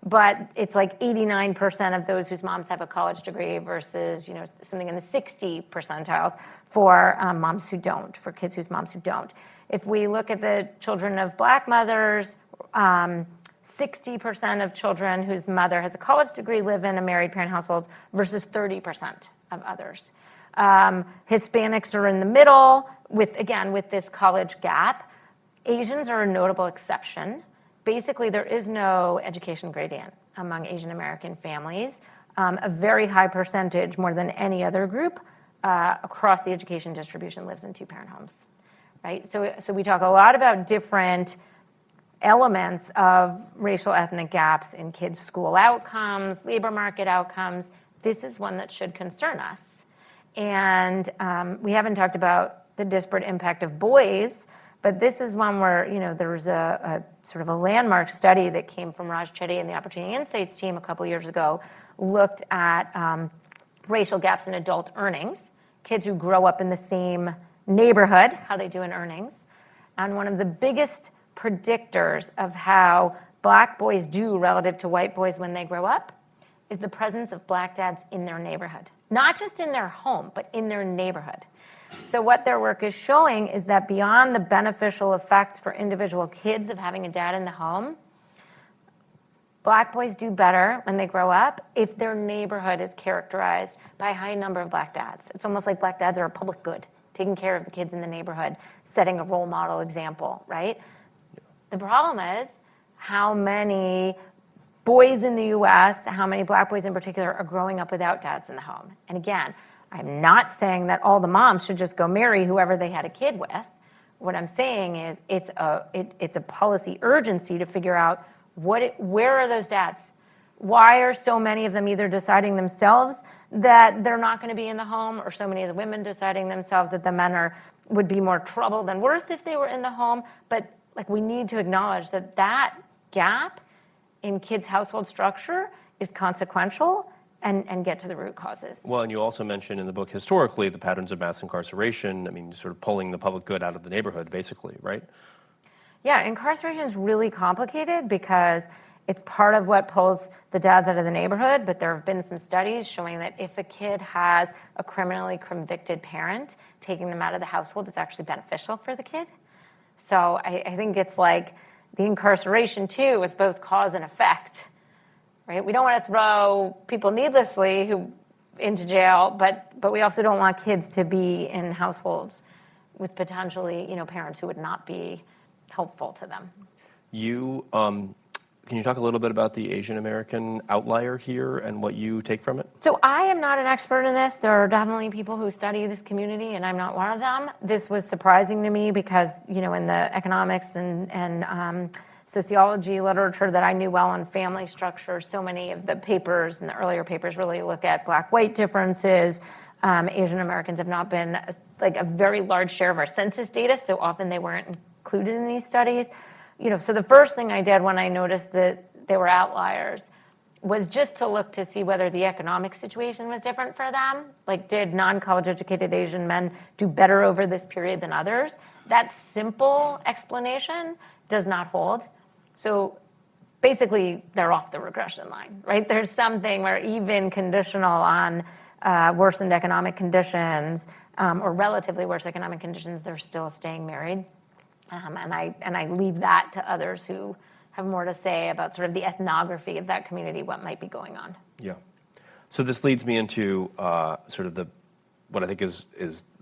but it's 89% of those whose moms have a college degree versus something in the 60 percentiles for moms who don't, for kids whose moms who don't. If we look at the children of Black mothers, 60% of children whose mother has a college degree live in a married parent household versus 30% of others. Hispanics are in the middle with this college gap. Asians are a notable exception. Basically, there is no education gradient among Asian American families. A very high percentage, more than any other group, across the education distribution lives in two-parent homes, right? So we talk a lot about different elements of racial ethnic gaps in kids' school outcomes, labor market outcomes. This is one that should concern us. And we haven't talked about the disparate impact of boys, but this is one where, there was a sort of a landmark study that came from Raj Chetty and the Opportunity Insights team a couple years ago, looked at racial gaps in adult earnings, kids who grow up in the same neighborhood, how they do in earnings. And one of the biggest predictors of how black boys do relative to white boys when they grow up is the presence of black dads in their neighborhood. Not just in their home, but in their neighborhood. So what their work is showing is that beyond the beneficial effects for individual kids of having a dad in the home, black boys do better when they grow up if their neighborhood is characterized by a high number of black dads. It's almost like black dads are a public good, taking care of the kids in the neighborhood, setting a role model example, right? The problem is how many boys in the US, how many black boys in particular, are growing up without dads in the home. And again, I'm not saying that all the moms should just go marry whoever they had a kid with. What I'm saying is it's a policy urgency to figure out where are those dads? Why are so many of them either deciding themselves that they're not going to be in the home, or so many of the women deciding themselves that the men would be more trouble than worth if they were in the home? But like, we need to acknowledge that gap in kids' household structure is consequential, and get to the root causes.
Well, and you also mentioned in the book historically the patterns of mass incarceration. I mean, sort of pulling the public good out of the neighborhood, basically, right?
Yeah, incarceration is really complicated because it's part of what pulls the dads out of the neighborhood, but there have been some studies showing that if a kid has a criminally convicted parent, taking them out of the household is actually beneficial for the kid. So I think it's like the incarceration, too, is both cause and effect, right? We don't want to throw people needlessly into jail, but we also don't want kids to be in households with potentially, parents who would not be helpful to them.
Can you talk a little bit about the Asian American outlier here and what you take from it?
So I am not an expert in this. There are definitely people who study this community, and I'm not one of them. This was surprising to me because, in the economics and sociology literature that I knew well on family structure, so many of the papers and the earlier papers really look at black-white differences. Asian Americans have not been a very large share of our census data, so often they weren't included in these studies. So the first thing I did when I noticed that they were outliers was just to look to see whether the economic situation was different for them. Like, did non-college educated Asian men do better over this period than others? That simple explanation does not hold. So basically, they're off the regression line, right? There's something where even conditional on worsened economic conditions or relatively worse economic conditions, they're still staying married. And I leave that to others who have more to say about sort of the ethnography of that community, what might be going on.
Yeah. So this leads me into sort of what I think is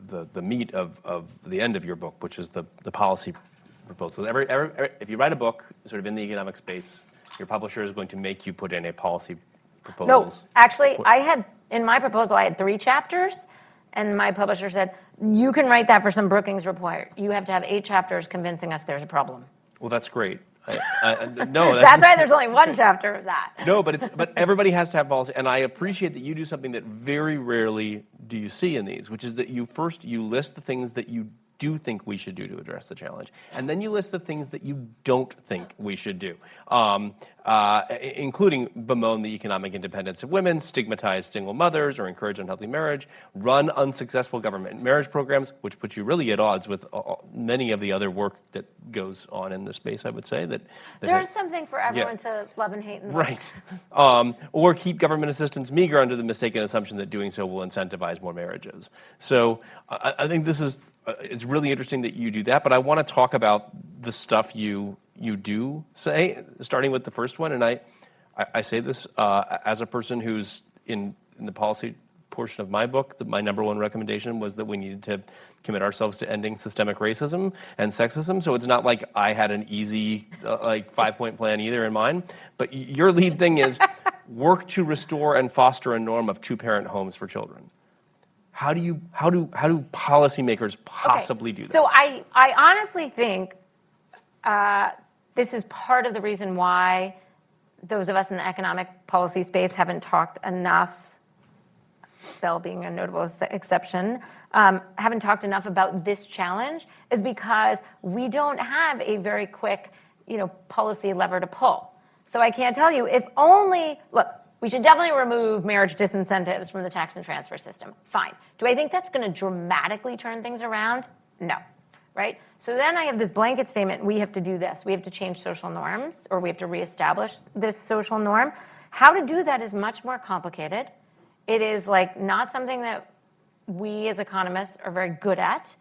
the meat of the end of your book, which is the policy proposal. If you write a book sort of in the economic space, your publisher is going to make you put in a policy proposal.
No, actually, in my proposal, I had 3 chapters. And my publisher said, you can write that for some Brookings report. You have to have 8 chapters convincing us there's a problem.
Well, that's great.
No, that's why there's only 1 chapter of that.
No, but everybody has to have policy, and I appreciate that you do something that very rarely do you see in these, which is that you list the things that you do think we should do to address the challenge, and then you list the things that you don't think we should do, including bemoan the economic independence of women, stigmatize single mothers, or encourage unhealthy marriage, run unsuccessful government marriage programs, which puts you really at odds with many of the other work that goes on in the space, I would say.
There's something for everyone to love and hate.
Right. Or keep government assistance meager under the mistaken assumption that doing so will incentivize more marriages. So I think it's really interesting that you do that, but I want to talk about the stuff you do say, starting with the first one. And I say this as a person who's in the policy portion of my book, that my number 1 recommendation was that we needed to commit ourselves to ending systemic racism and sexism. So it's not like I had an easy 5-point plan either in mind. But your lead thing is work to restore and foster a norm of 2-parent homes for children. How do policymakers possibly do that?
So I honestly think this is part of the reason why those of us in the economic policy space haven't talked enough, Bell being a notable exception, haven't talked enough about this challenge, is because we don't have a very quick, policy lever to pull. So I can't tell you look, we should definitely remove marriage disincentives from the tax and transfer system. Fine. Do I think that's going to dramatically turn things around? No. right? So then I have this blanket statement, we have to do this. We have to change social norms, or we have to reestablish this social norm. How to do that is much more complicated. It is like not something that we as economists are very good at.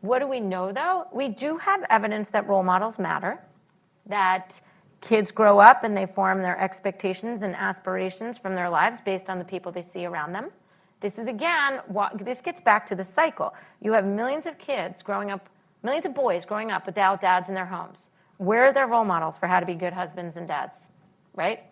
What do we know though? We do have evidence that role models matter, that kids grow up and they form their expectations and aspirations from their lives based on the people they see around them. This is again, this gets back to the cycle. You have millions of kids growing up, millions of boys growing up without dads in their homes. Where are their role models for how to be good husbands and dads, right?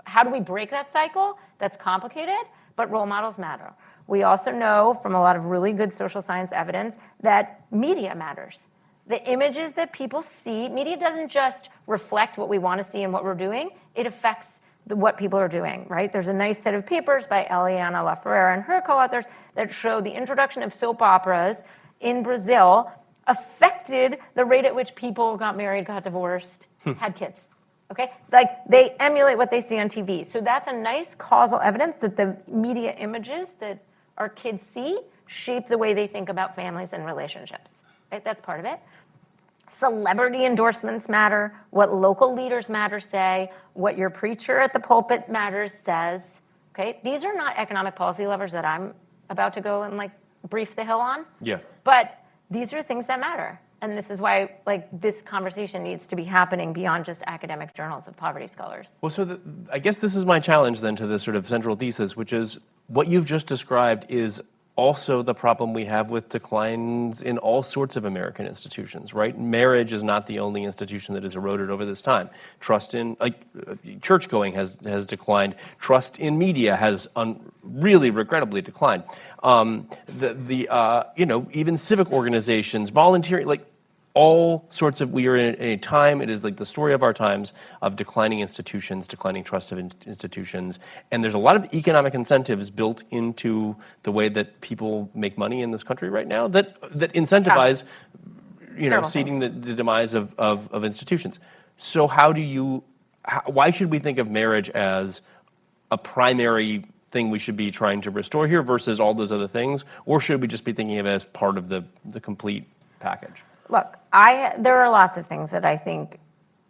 How do we break that cycle? That's complicated, but role models matter. We also know from a lot of really good social science evidence that media matters. The images that people see, media doesn't just reflect what we want to see and what we're doing, it affects what people are doing, right? There's a nice set of papers by Eliana LaFerrera and her co-authors that show the introduction of soap operas in Brazil affected the rate at which people got married, got divorced, had kids. Okay, like they emulate what they see on TV. So that's a nice causal evidence that the media images that our kids see shape the way they think about families and relationships. Right? That's part of it. Celebrity endorsements matter. What local leaders matter say. What your preacher at the pulpit matters says. Okay, these are not economic policy levers that I'm about to go and like brief the hill on.
Yeah.
But these are things that matter. And this is why, like, this conversation needs to be happening beyond just academic journals of poverty scholars.
Well, so I guess this is my challenge then to this sort of central thesis, which is what you've just described is also the problem we have with declines in all sorts of American institutions, right? Marriage is not the only institution that has eroded over this time. Trust in, church-going has declined. Trust in media has really regrettably declined. Even civic organizations, volunteering, like all sorts of, we are in a time, it is like the story of our times of declining institutions, declining trust of institutions, and there's a lot of economic incentives built into the way that people make money in this country right now that incentivize, seeding the demise of institutions. So why should we think of marriage as a primary thing we should be trying to restore here versus all those other things, or should we just be thinking of it as part of the complete package?
Look, there are lots of things that I think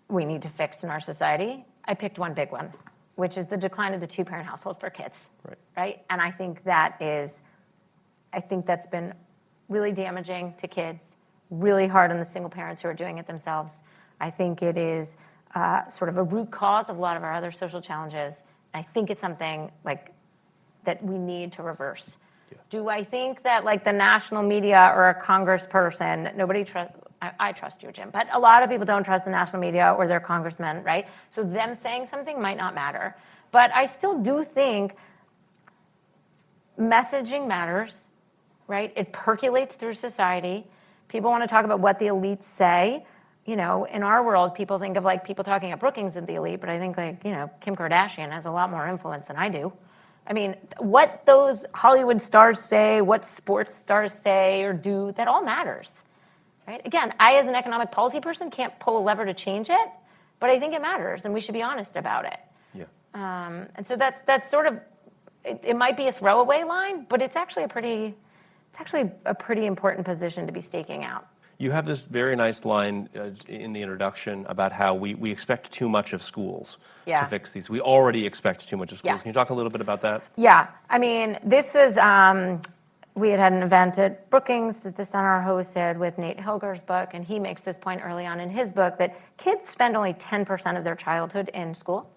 we need to fix in our society. I picked one big one, which is the decline of the two-parent household for kids. Right? And I think that's been really damaging to kids, really hard on the single parents who are doing it themselves. I think it is sort of a root cause of a lot of our other social challenges. I think it's something like that we need to reverse. Yeah. Do I think that like the national media or a congressperson, I trust you, Jim, but a lot of people don't trust the national media or their congressmen, right? So them saying something might not matter. But I still do think messaging matters, right? It percolates through society. People want to talk about what the elites say. In our world, people think of like people talking at Brookings as the elite, but I think like, Kim Kardashian has a lot more influence than I do. I mean, what those Hollywood stars say, what sports stars say or do, that all matters, right? Again, I as an economic policy person can't pull a lever to change it, but I think it matters and we should be honest about it.
Yeah.
And so that's sort of, it might be a throwaway line, but it's actually a pretty important position to be staking out.
You have this very nice line in the introduction about how we expect too much of schools to fix these. We already expect too much of schools.
Yeah.
Can you talk a little bit about that?
Yeah. I mean, this was, we had an event at Brookings that the center hosted with Nate Hilger's book, and he makes this point early on in his book that kids spend only 10% of their childhood in school.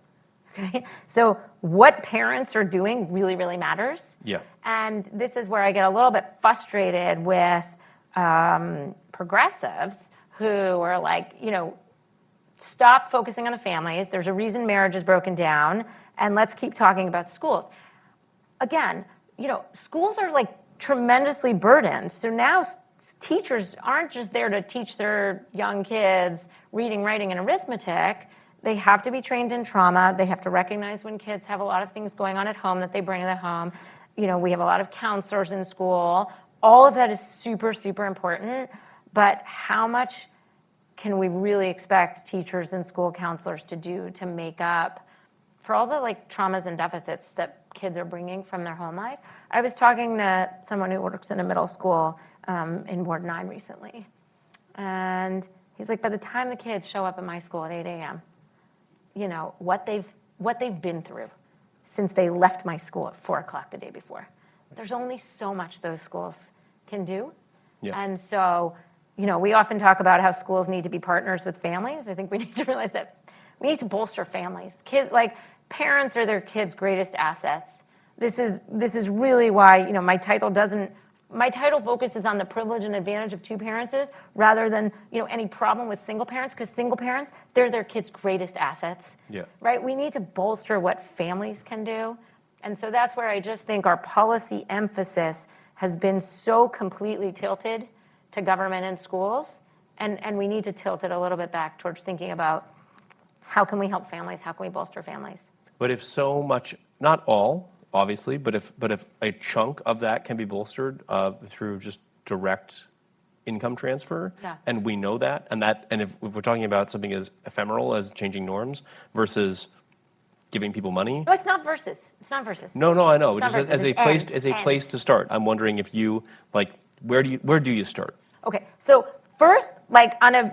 Okay? So what parents are doing really, really matters.
Yeah.
And this is where I get a little bit frustrated with progressives who are like, stop focusing on the families. There's a reason marriage is broken down, and let's keep talking about schools. Again, schools are like tremendously burdened. So now teachers aren't just there to teach their young kids reading, writing, and arithmetic. They have to be trained in trauma. They have to recognize when kids have a lot of things going on at home that they bring to the home. We have a lot of counselors in school. All of that is super, super important, but how much can we really expect teachers and school counselors to do to make up for all the like traumas and deficits that kids are bringing from their home life. I was talking to someone who works in a middle school in Ward 9 recently. And he's like, by the time the kids show up at my school at 8 a.m., you know, what they've been through since they left my school at 4 o'clock the day before. There's only so much those schools can do. Yeah. And so, you know, we often talk about how schools need to be partners with families. I think we need to realize that we need to bolster families. Parents are their kids' greatest assets. This is really why, you know, my title focuses on the privilege and advantage of two parents rather than, you know, any problem with single parents, because single parents, they're their kids' greatest assets. Yeah. Right? We need to bolster what families can do. And so that's where I just think our policy emphasis has been so completely tilted to government and schools. And we need to tilt it a little bit back towards thinking about how can we help families? How can we bolster families?
But if so much, not all, obviously, but if a chunk of that can be bolstered through just direct income transfer, yeah. And we know that, and if we're talking about something as ephemeral as changing norms versus giving people money.
No, it's not versus. It's not versus.
No, I know. Just as a place to start. I'm wondering if you where do you start?
Okay, so first,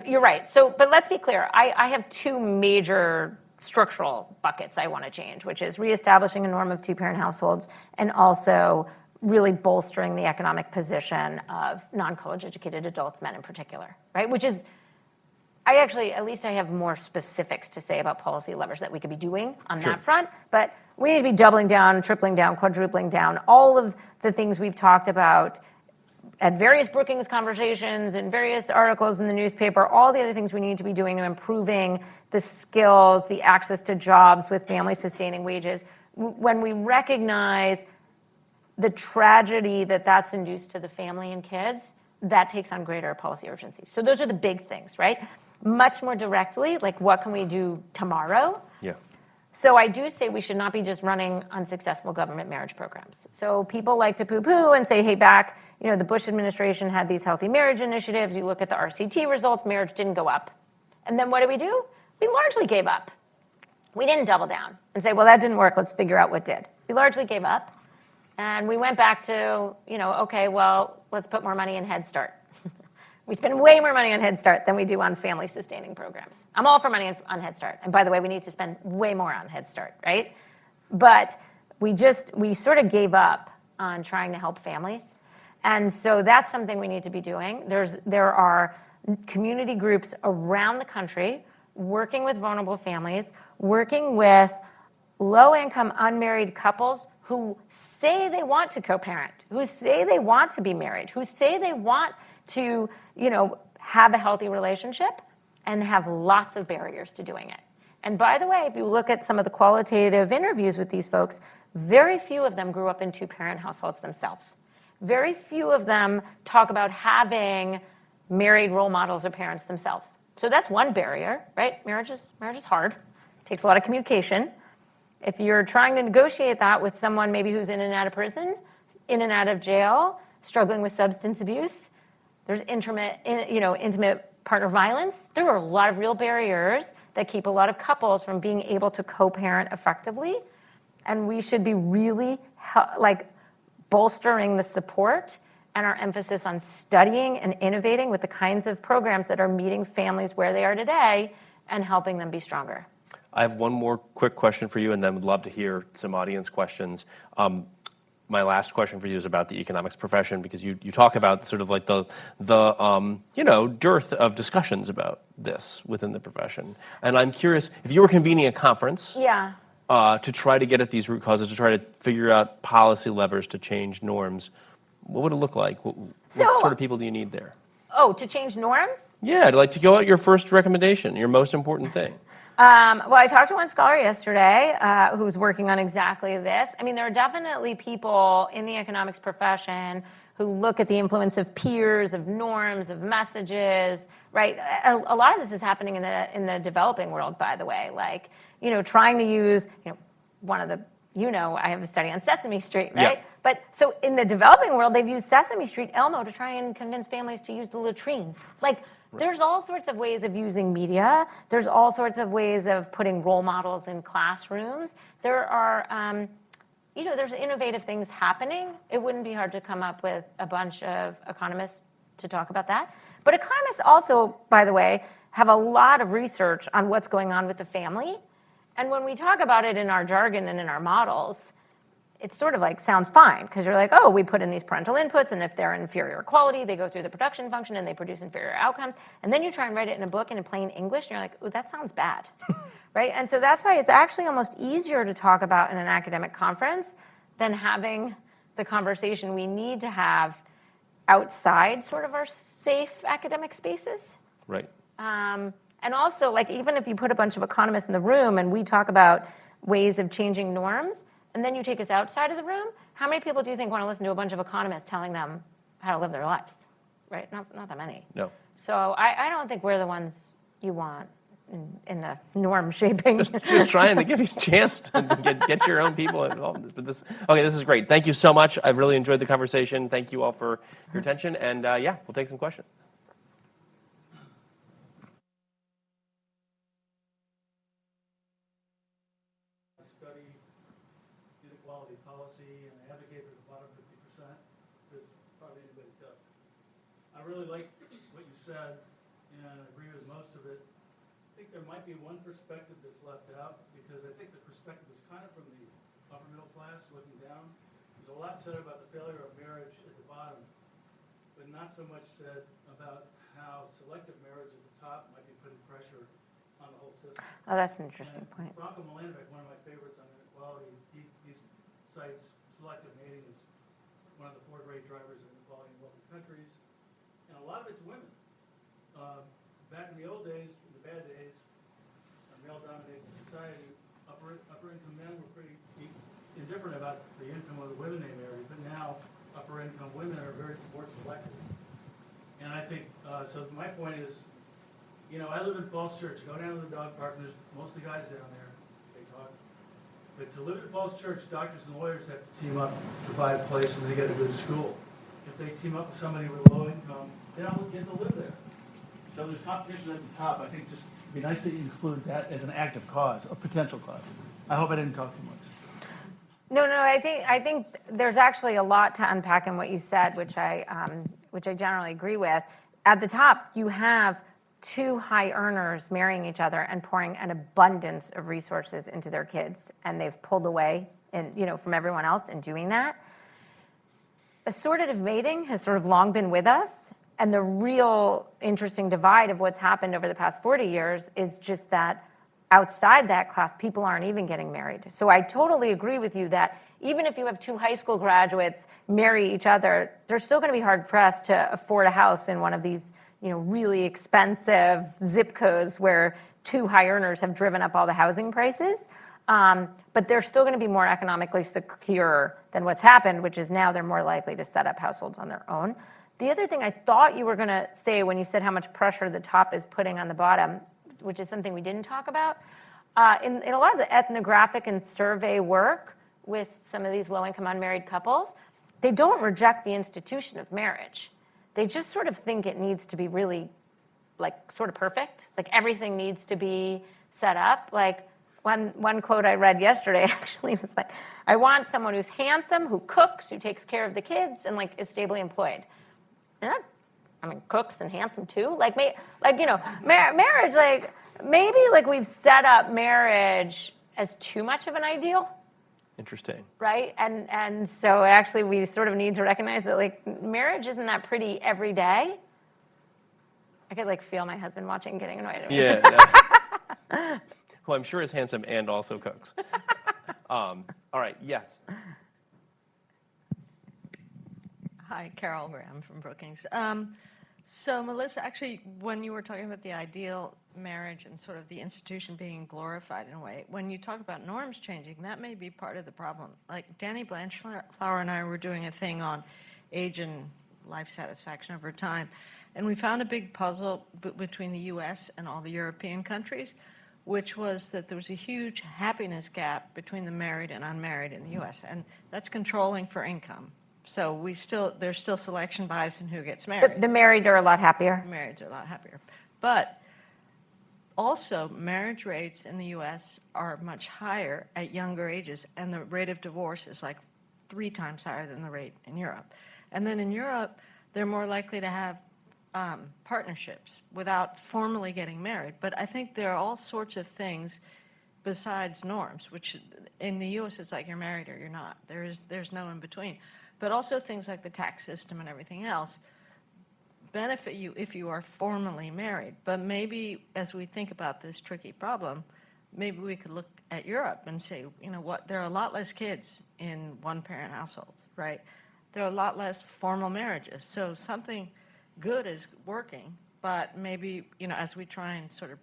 you're right. So, but let's be clear. I have two major structural buckets I want to change, which is reestablishing a norm of two-parent households and also really bolstering the economic position of non-college educated adults, men in particular, right? Which is, at least I have more specifics to say about policy levers that we could be doing on that front, but we need to be doubling down, tripling down, quadrupling down, all of the things we've talked about at various Brookings conversations and various articles in the newspaper, all the other things we need to be doing to improving the skills, the access to jobs with family-sustaining wages. When we recognize the tragedy that's induced to the family and kids, that takes on greater policy urgency. So those are the big things, right? Much more directly, like what can we do tomorrow? Yeah. So I do say we should not be just running unsuccessful government marriage programs. So people like to poo-poo and say, hey, the Bush administration had these healthy marriage initiatives. You look at the RCT results, marriage didn't go up. And then what do? We largely gave up. We didn't double down and say, well, that didn't work. Let's figure out what did. We largely gave up. And we went back to, okay, well, let's put more money in Head Start. We spend way more money on Head Start than we do on family-sustaining programs. I'm all for money on Head Start. And by the way, we need to spend way more on Head Start, right? But we sort of gave up on trying to help families. And so that's something we need to be doing. There are community groups around the country working with vulnerable families, working with low-income unmarried couples who say they want to co-parent, who say they want to be married, who say they want to, have a healthy relationship and have lots of barriers to doing it. And by the way, if you look at some of the qualitative interviews with these folks, very few of them grew up in two-parent households themselves. Very few of them talk about having married role models or parents themselves. So that's one barrier, right? Marriage is hard. It takes a lot of communication. If you're trying to negotiate that with someone maybe who's in and out of prison, in and out of jail, struggling with substance abuse, there's intimate partner violence. There are a lot of real barriers that keep a lot of couples from being able to co-parent effectively. And we should be really bolstering the support and our emphasis on studying and innovating with the kinds of programs that are meeting families where they are today and helping them be stronger.
I have one more quick question for you, and then would love to hear some audience questions. My last question for you is about the economics profession, because you talk about sort of like the dearth of discussions about this within the profession. And I'm curious, if you were convening a conference to try to get at these root causes, to try to figure out policy levers to change norms, what would it look like? What sort of people do you need there?
Oh, to change norms?
Yeah, I'd like to go out your first recommendation, your most important thing.
Well, I talked to one scholar yesterday who's working on exactly this. I mean, there are definitely people in the economics profession who look at the influence of peers, of norms, of messages, right? A lot of this is happening in the developing world, by the way. Trying to use, one of the, I have a study on Sesame Street, right? Yeah. But so in the developing world, they've used Sesame Street, Elmo, to try and convince families to use the latrine. There's all sorts of ways of using media. There's all sorts of ways of putting role models in classrooms. There are, there's innovative things happening. It wouldn't be hard to come up with a bunch of economists to talk about that. But economists also, by the way, have a lot of research on what's going on with the family. And when we talk about it in our jargon and in our models, it sort of like sounds fine because you're like, oh, we put in these parental inputs, and if they're inferior quality, they go through the production function and they produce inferior outcomes. And then you try and write it in a book and in plain English, and you're like, oh, that sounds bad, right? And so that's why it's actually almost easier to talk about in an academic conference than having the conversation we need to have outside sort of our safe academic spaces.
Right.
And also, like, even if you put a bunch of economists in the room and we talk about ways of changing norms, and then you take us outside of the room, how many people do you think want to listen to a bunch of economists telling them how to live their lives? Right? Not that many.
No.
So I don't think we're the ones you want in the norm shaping.
Just trying to give you a chance to get your own people involved. But this is great. Thank you so much. I've really enjoyed the conversation. Thank you all for your attention. And we'll take some questions.
I really like what you said, and I agree with most of it. I think there might be one perspective that's left out, because I think the perspective is kind of from the upper middle class looking down. There's a lot said about the failure of marriage at the bottom, but not so much said about how selective marriage at the top might be putting pressure on the whole system.
Oh, that's an interesting point.
Rocco Milanovic, one of my favorites on inequality, he cites selective mating as one of the 4 great drivers of inequality in wealthy countries. And a lot of it's women. Back in the old days, in the bad days, a male-dominated society, upper income men were pretty indifferent about the income of the women they married, but now upper income women are very sport selective. And I think, so my point is, I live in Falls Church. Go down to the dog park, and there's mostly guys down there. They talk. But to live in Falls Church, doctors and lawyers have to team up to buy a place, and they get a good school. If they team up with somebody with a low income, they don't get to live there. So there's competition at the top. I think just it'd be nice to include that as an active cause, a potential cause. I hope I didn't talk too much.
No, I think there's actually a lot to unpack in what you said, which I generally agree with. At the top, you have 2 high earners marrying each other and pouring an abundance of resources into their kids, and they've pulled away from everyone else in doing that. Assortative mating has sort of long been with us, and the real interesting divide of what's happened over the past 40 years is just that outside that class, people aren't even getting married. So I totally agree with you that even if you have 2 high school graduates marry each other, they're still going to be hard-pressed to afford a house in one of these really expensive zip codes where 2 high earners have driven up all the housing prices. But they're still going to be more economically secure than what's happened, which is now they're more likely to set up households on their own. The other thing I thought you were going to say when you said how much pressure the top is putting on the bottom, which is something we didn't talk about, in a lot of the ethnographic and survey work with some of these low-income unmarried couples, they don't reject the institution of marriage. They just sort of think it needs to be really, like, sort of perfect. Like, everything needs to be set up. Like, one quote I read yesterday actually was like, I want someone who's handsome, who cooks, who takes care of the kids, and, like, is stably employed. And that's, cooks and handsome too. Marriage, like, maybe, like, we've set up marriage as too much of an ideal.
Interesting.
Right? And so actually we sort of need to recognize that, like, marriage isn't that pretty every day. I could, like, feel my husband watching getting annoyed at me.
Yeah. Who I'm sure is handsome and also cooks. All right, yes.
Hi, Carol Graham from Brookings. So Melissa, actually, when you were talking about the ideal marriage and sort of the institution being glorified in a way, when you talk about norms changing, that may be part of the problem. Like Danny Blanchflower and I were doing a thing on age and life satisfaction over time, and we found a big puzzle between the U.S. and all the European countries, which was that there was a huge happiness gap between the married and unmarried in the U.S., and that's controlling for income. So there's still selection bias in who gets married.
The married are a lot happier.
Marrieds are a lot happier. But also, marriage rates in the U.S. are much higher at younger ages, and the rate of divorce is like 3 times higher than the rate in Europe. And then in Europe, they're more likely to have partnerships without formally getting married. But I think there are all sorts of things besides norms, which in the U.S. it's like you're married or you're not. There's no in between. But also things like the tax system and everything else benefit you if you are formally married. But maybe as we think about this tricky problem, maybe we could look at Europe and say, you know what, there are a lot less kids in one-parent households, right? There are a lot less formal marriages. So something good is working, but maybe, you know, as we try and sort of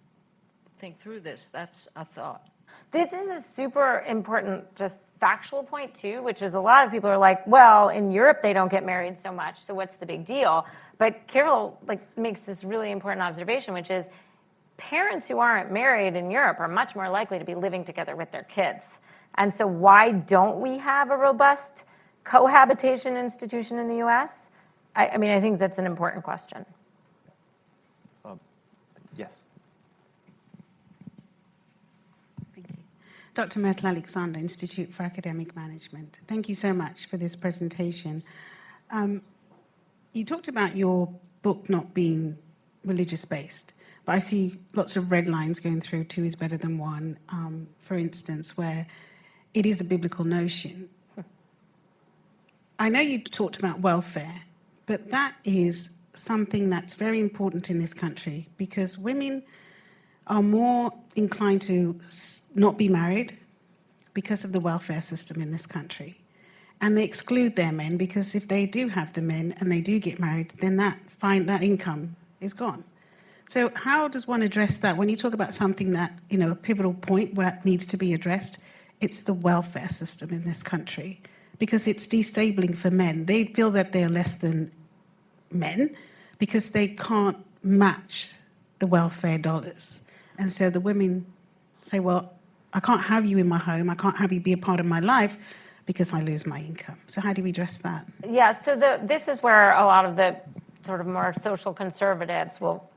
think through this, that's a thought.
This is a super important just factual point too, which is a lot of people are like, well, in Europe they don't get married so much, so what's the big deal? But Carol makes this really important observation, which is parents who aren't married in Europe are much more likely to be living together with their kids. And so why don't we have a robust cohabitation institution in the US? I mean, I think that's an important question.
Yes.
Thank you. Dr. Myrtle Alexander, Institute for Academic Management. Thank you so much for this presentation. You talked about your book not being religious-based, but I see lots of red lines going through, 2 is better than 1, for instance, where it is a biblical notion. I know you talked about welfare, but that is something that's very important in this country because women are more inclined to not be married because of the welfare system in this country. And they exclude their men because if they do have the men and they do get married, then that income is gone. So how does one address that? When you talk about something that, you know, a pivotal point where it needs to be addressed, it's the welfare system in this country because it's destabling for men. They feel that they're less than men because they can't match the welfare dollars. And so the women say, well, I can't have you in my home, I can't have you be a part of my life because I lose my income. So how do we address that?
Yeah, so this is where a lot of the sort of more social conservatives will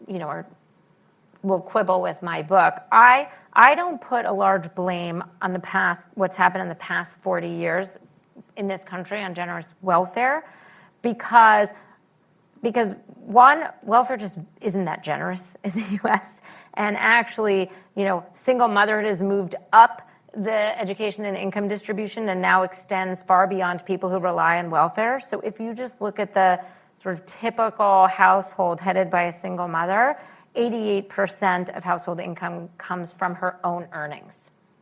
quibble with my book. I don't put a large blame on the past, what's happened in the past 40 years in this country on generous welfare because one, welfare just isn't that generous in the US. And actually, you know, single motherhood has moved up the education and income distribution and now extends far beyond people who rely on welfare. So if you just look at the sort of typical household headed by a single mother, 88% of household income comes from her own earnings.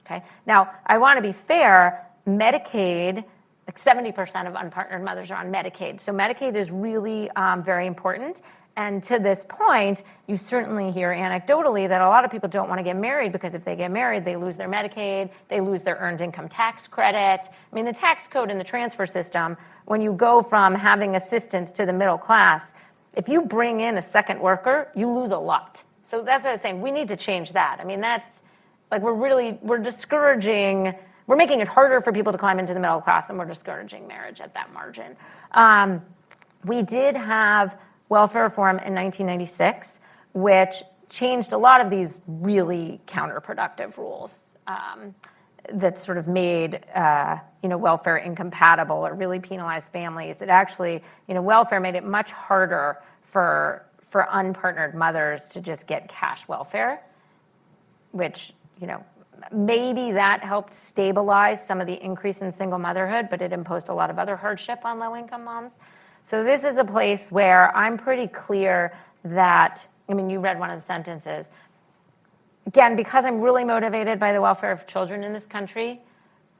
Okay. Now, I want to be fair, Medicaid, like 70% of unpartnered mothers are on Medicaid. So Medicaid is really very important. And to this point, you certainly hear anecdotally that a lot of people don't want to get married because if they get married, they lose their Medicaid, they lose their earned income tax credit. I mean, the tax code and the transfer system, when you go from having assistance to the middle class, if you bring in a second worker, you lose a lot. So that's what I was saying. We need to change that. I mean, that's like we're discouraging, we're making it harder for people to climb into the middle class and we're discouraging marriage at that margin. We did have welfare reform in 1996, which changed a lot of these really counterproductive rules that sort of made welfare incompatible or really penalized families. It actually, welfare made it much harder for unpartnered mothers to just get cash welfare, which, maybe that helped stabilize some of the increase in single motherhood, but it imposed a lot of other hardship on low-income moms. So this is a place where I'm pretty clear that, you read one of the sentences. Again, because I'm really motivated by the welfare of children in this country,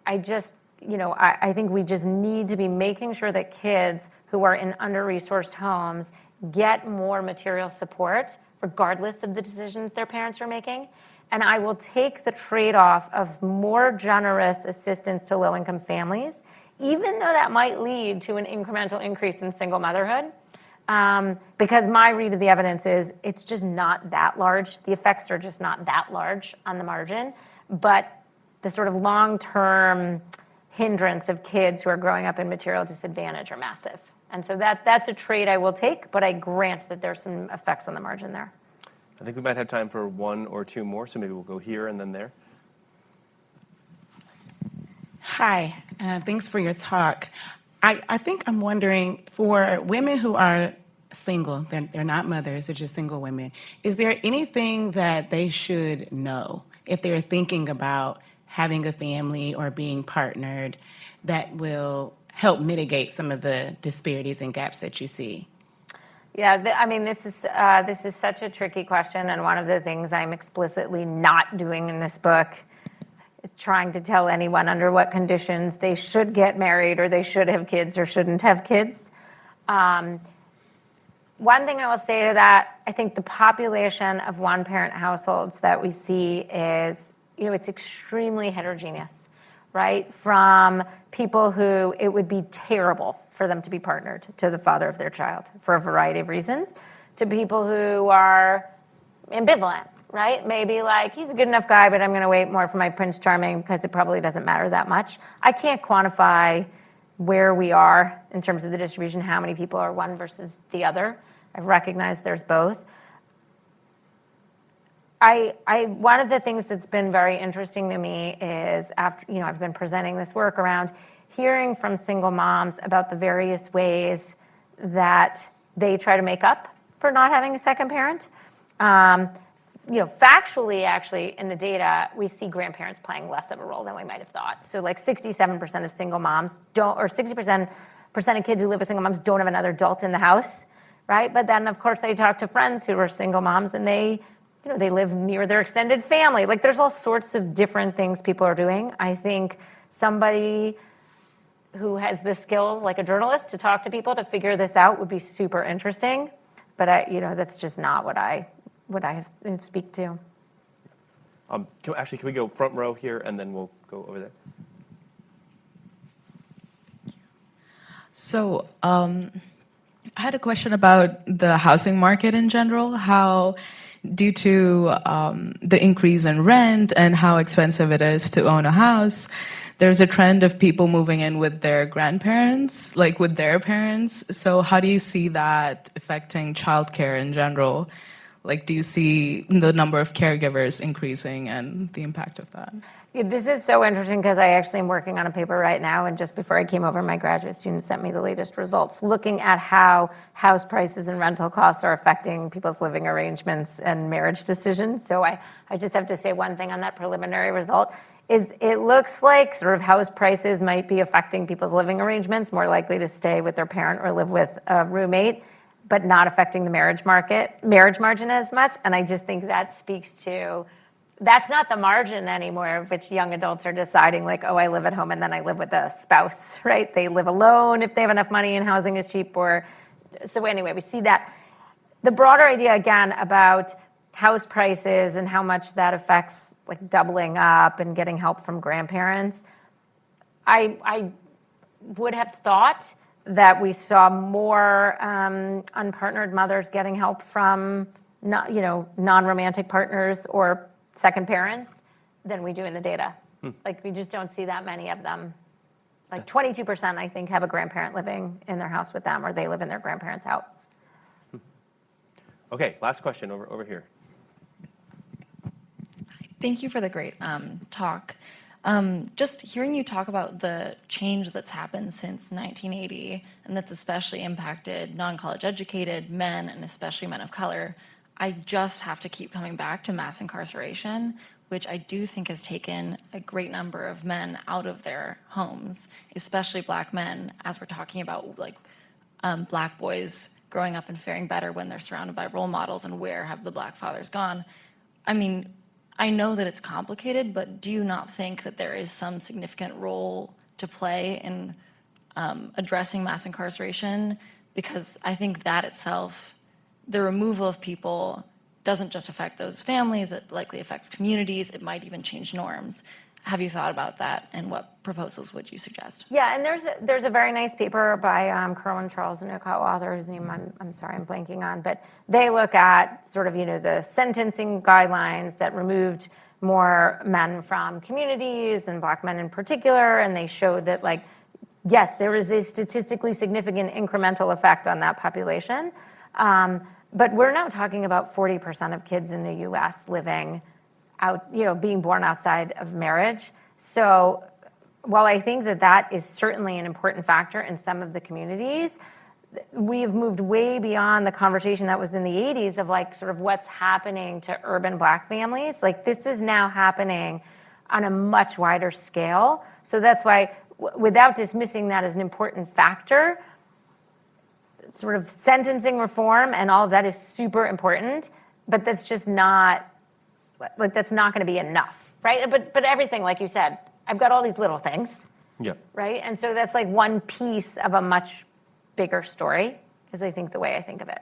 I think we just need to be making sure that kids who are in under-resourced homes get more material support, regardless of the decisions their parents are making. And I will take the trade-off of more generous assistance to low-income families, even though that might lead to an incremental increase in single motherhood, because my read of the evidence is it's just not that large. The effects are just not that large on the margin, but the sort of long-term hindrance of kids who are growing up in material disadvantage are massive. And so that's a trade I will take, but I grant that there's some effects on the margin there.
I think we might have time for one or two more, so maybe we'll go here and then there.
Hi, thanks for your talk. I think I'm wondering, for women who are single, they're not mothers, they're just single women, is there anything that they should know if they're thinking about having a family or being partnered that will help mitigate some of the disparities and gaps that you see?
Yeah, I mean, this is such a tricky question, and one of the things I'm explicitly not doing in this book is trying to tell anyone under what conditions they should get married or they should have kids or shouldn't have kids. One thing I will say to that, I think the population of one-parent households that we see is, it's extremely heterogeneous, right? From people who it would be terrible for them to be partnered to the father of their child for a variety of reasons, to people who are ambivalent, right? Maybe like, he's a good enough guy, but I'm going to wait more for my Prince Charming because it probably doesn't matter that much. I can't quantify where we are in terms of the distribution, how many people are one versus the other. I recognize there's both. One of the things that's been very interesting to me is after, I've been presenting this work around hearing from single moms about the various ways that they try to make up for not having a second parent. Factually, actually, in the data, we see grandparents playing less of a role than we might have thought. So like 67% of single moms don't, or 60% of kids who live with single moms don't have another adult in the house, right? But then, of course, I talk to friends who are single moms, and they live near their extended family. Like, there's all sorts of different things people are doing. I think somebody who has the skills, like a journalist, to talk to people to figure this out would be super interesting. But that's just not what I speak to.
Can we go front row here, and then we'll go over there?
So I had a question about the housing market in general, how due to the increase in rent and how expensive it is to own a house, there's a trend of people moving in with their grandparents, like with their parents. So how do you see that affecting childcare in general? Like, do you see the number of caregivers increasing and the impact of that?
Yeah, this is so interesting because I actually am working on a paper right now, and just before I came over, my graduate student sent me the latest results, looking at how house prices and rental costs are affecting people's living arrangements and marriage decisions. So I just have to say one thing on that preliminary result, is it looks like sort of house prices might be affecting people's living arrangements, more likely to stay with their parent or live with a roommate, but not affecting the marriage margin as much. And I just think that speaks to, that's not the margin anymore, which young adults are deciding like, oh, I live at home and then I live with a spouse, right? They live alone if they have enough money and housing is cheap. So anyway, we see that. The broader idea, again, about house prices and how much that affects like doubling up and getting help from grandparents, I would have thought that we saw more unpartnered mothers getting help from non-romantic partners or second parents than we do in the data. Like, we just don't see that many of them. Like 22%, I think, have a grandparent living in their house with them, or they live in their grandparents' house.
Okay, last question over here.
Thank you for the great talk. Just hearing you talk about the change that's happened since 1980, and that's especially impacted non-college educated men, and especially men of color, I just have to keep coming back to mass incarceration, which I do think has taken a great number of men out of their homes, especially Black men, as we're talking about like Black boys growing up and faring better when they're surrounded by role models, and where have the Black fathers gone? I mean, I know that it's complicated, but do you not think that there is some significant role to play in addressing mass incarceration? Because I think that itself, the removal of people, doesn't just affect those families, it likely affects communities, it might even change norms. Have you thought about that, and what proposals would you suggest?
Yeah, and there's a very nice paper by Kerwin Charles and a co-author whose name I'm sorry I'm blanking on, but they look at sort of the sentencing guidelines that removed more men from communities and Black men in particular, and they showed that, like, yes, there is a statistically significant incremental effect on that population. But we're now talking about 40% of kids in the US living out, being born outside of marriage. So while I think that that is certainly an important factor in some of the communities, we've moved way beyond the conversation that was in the 80s of, like, sort of what's happening to urban Black families. Like, this is now happening on a much wider scale. So that's why, without dismissing that as an important factor, sort of sentencing reform and all of that is super important, but that's just not, like, that's not going to be enough, right? But everything, like you said, I've got all these little things, right? And so that's like one piece of a much bigger story, is I think the way I think of it.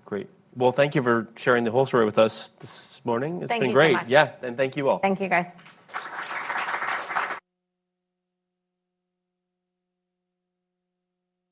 Great. Well, thank you for sharing the whole story with us this morning. It's been great.
So much.
Yeah, and thank you all.
Thank you, guys.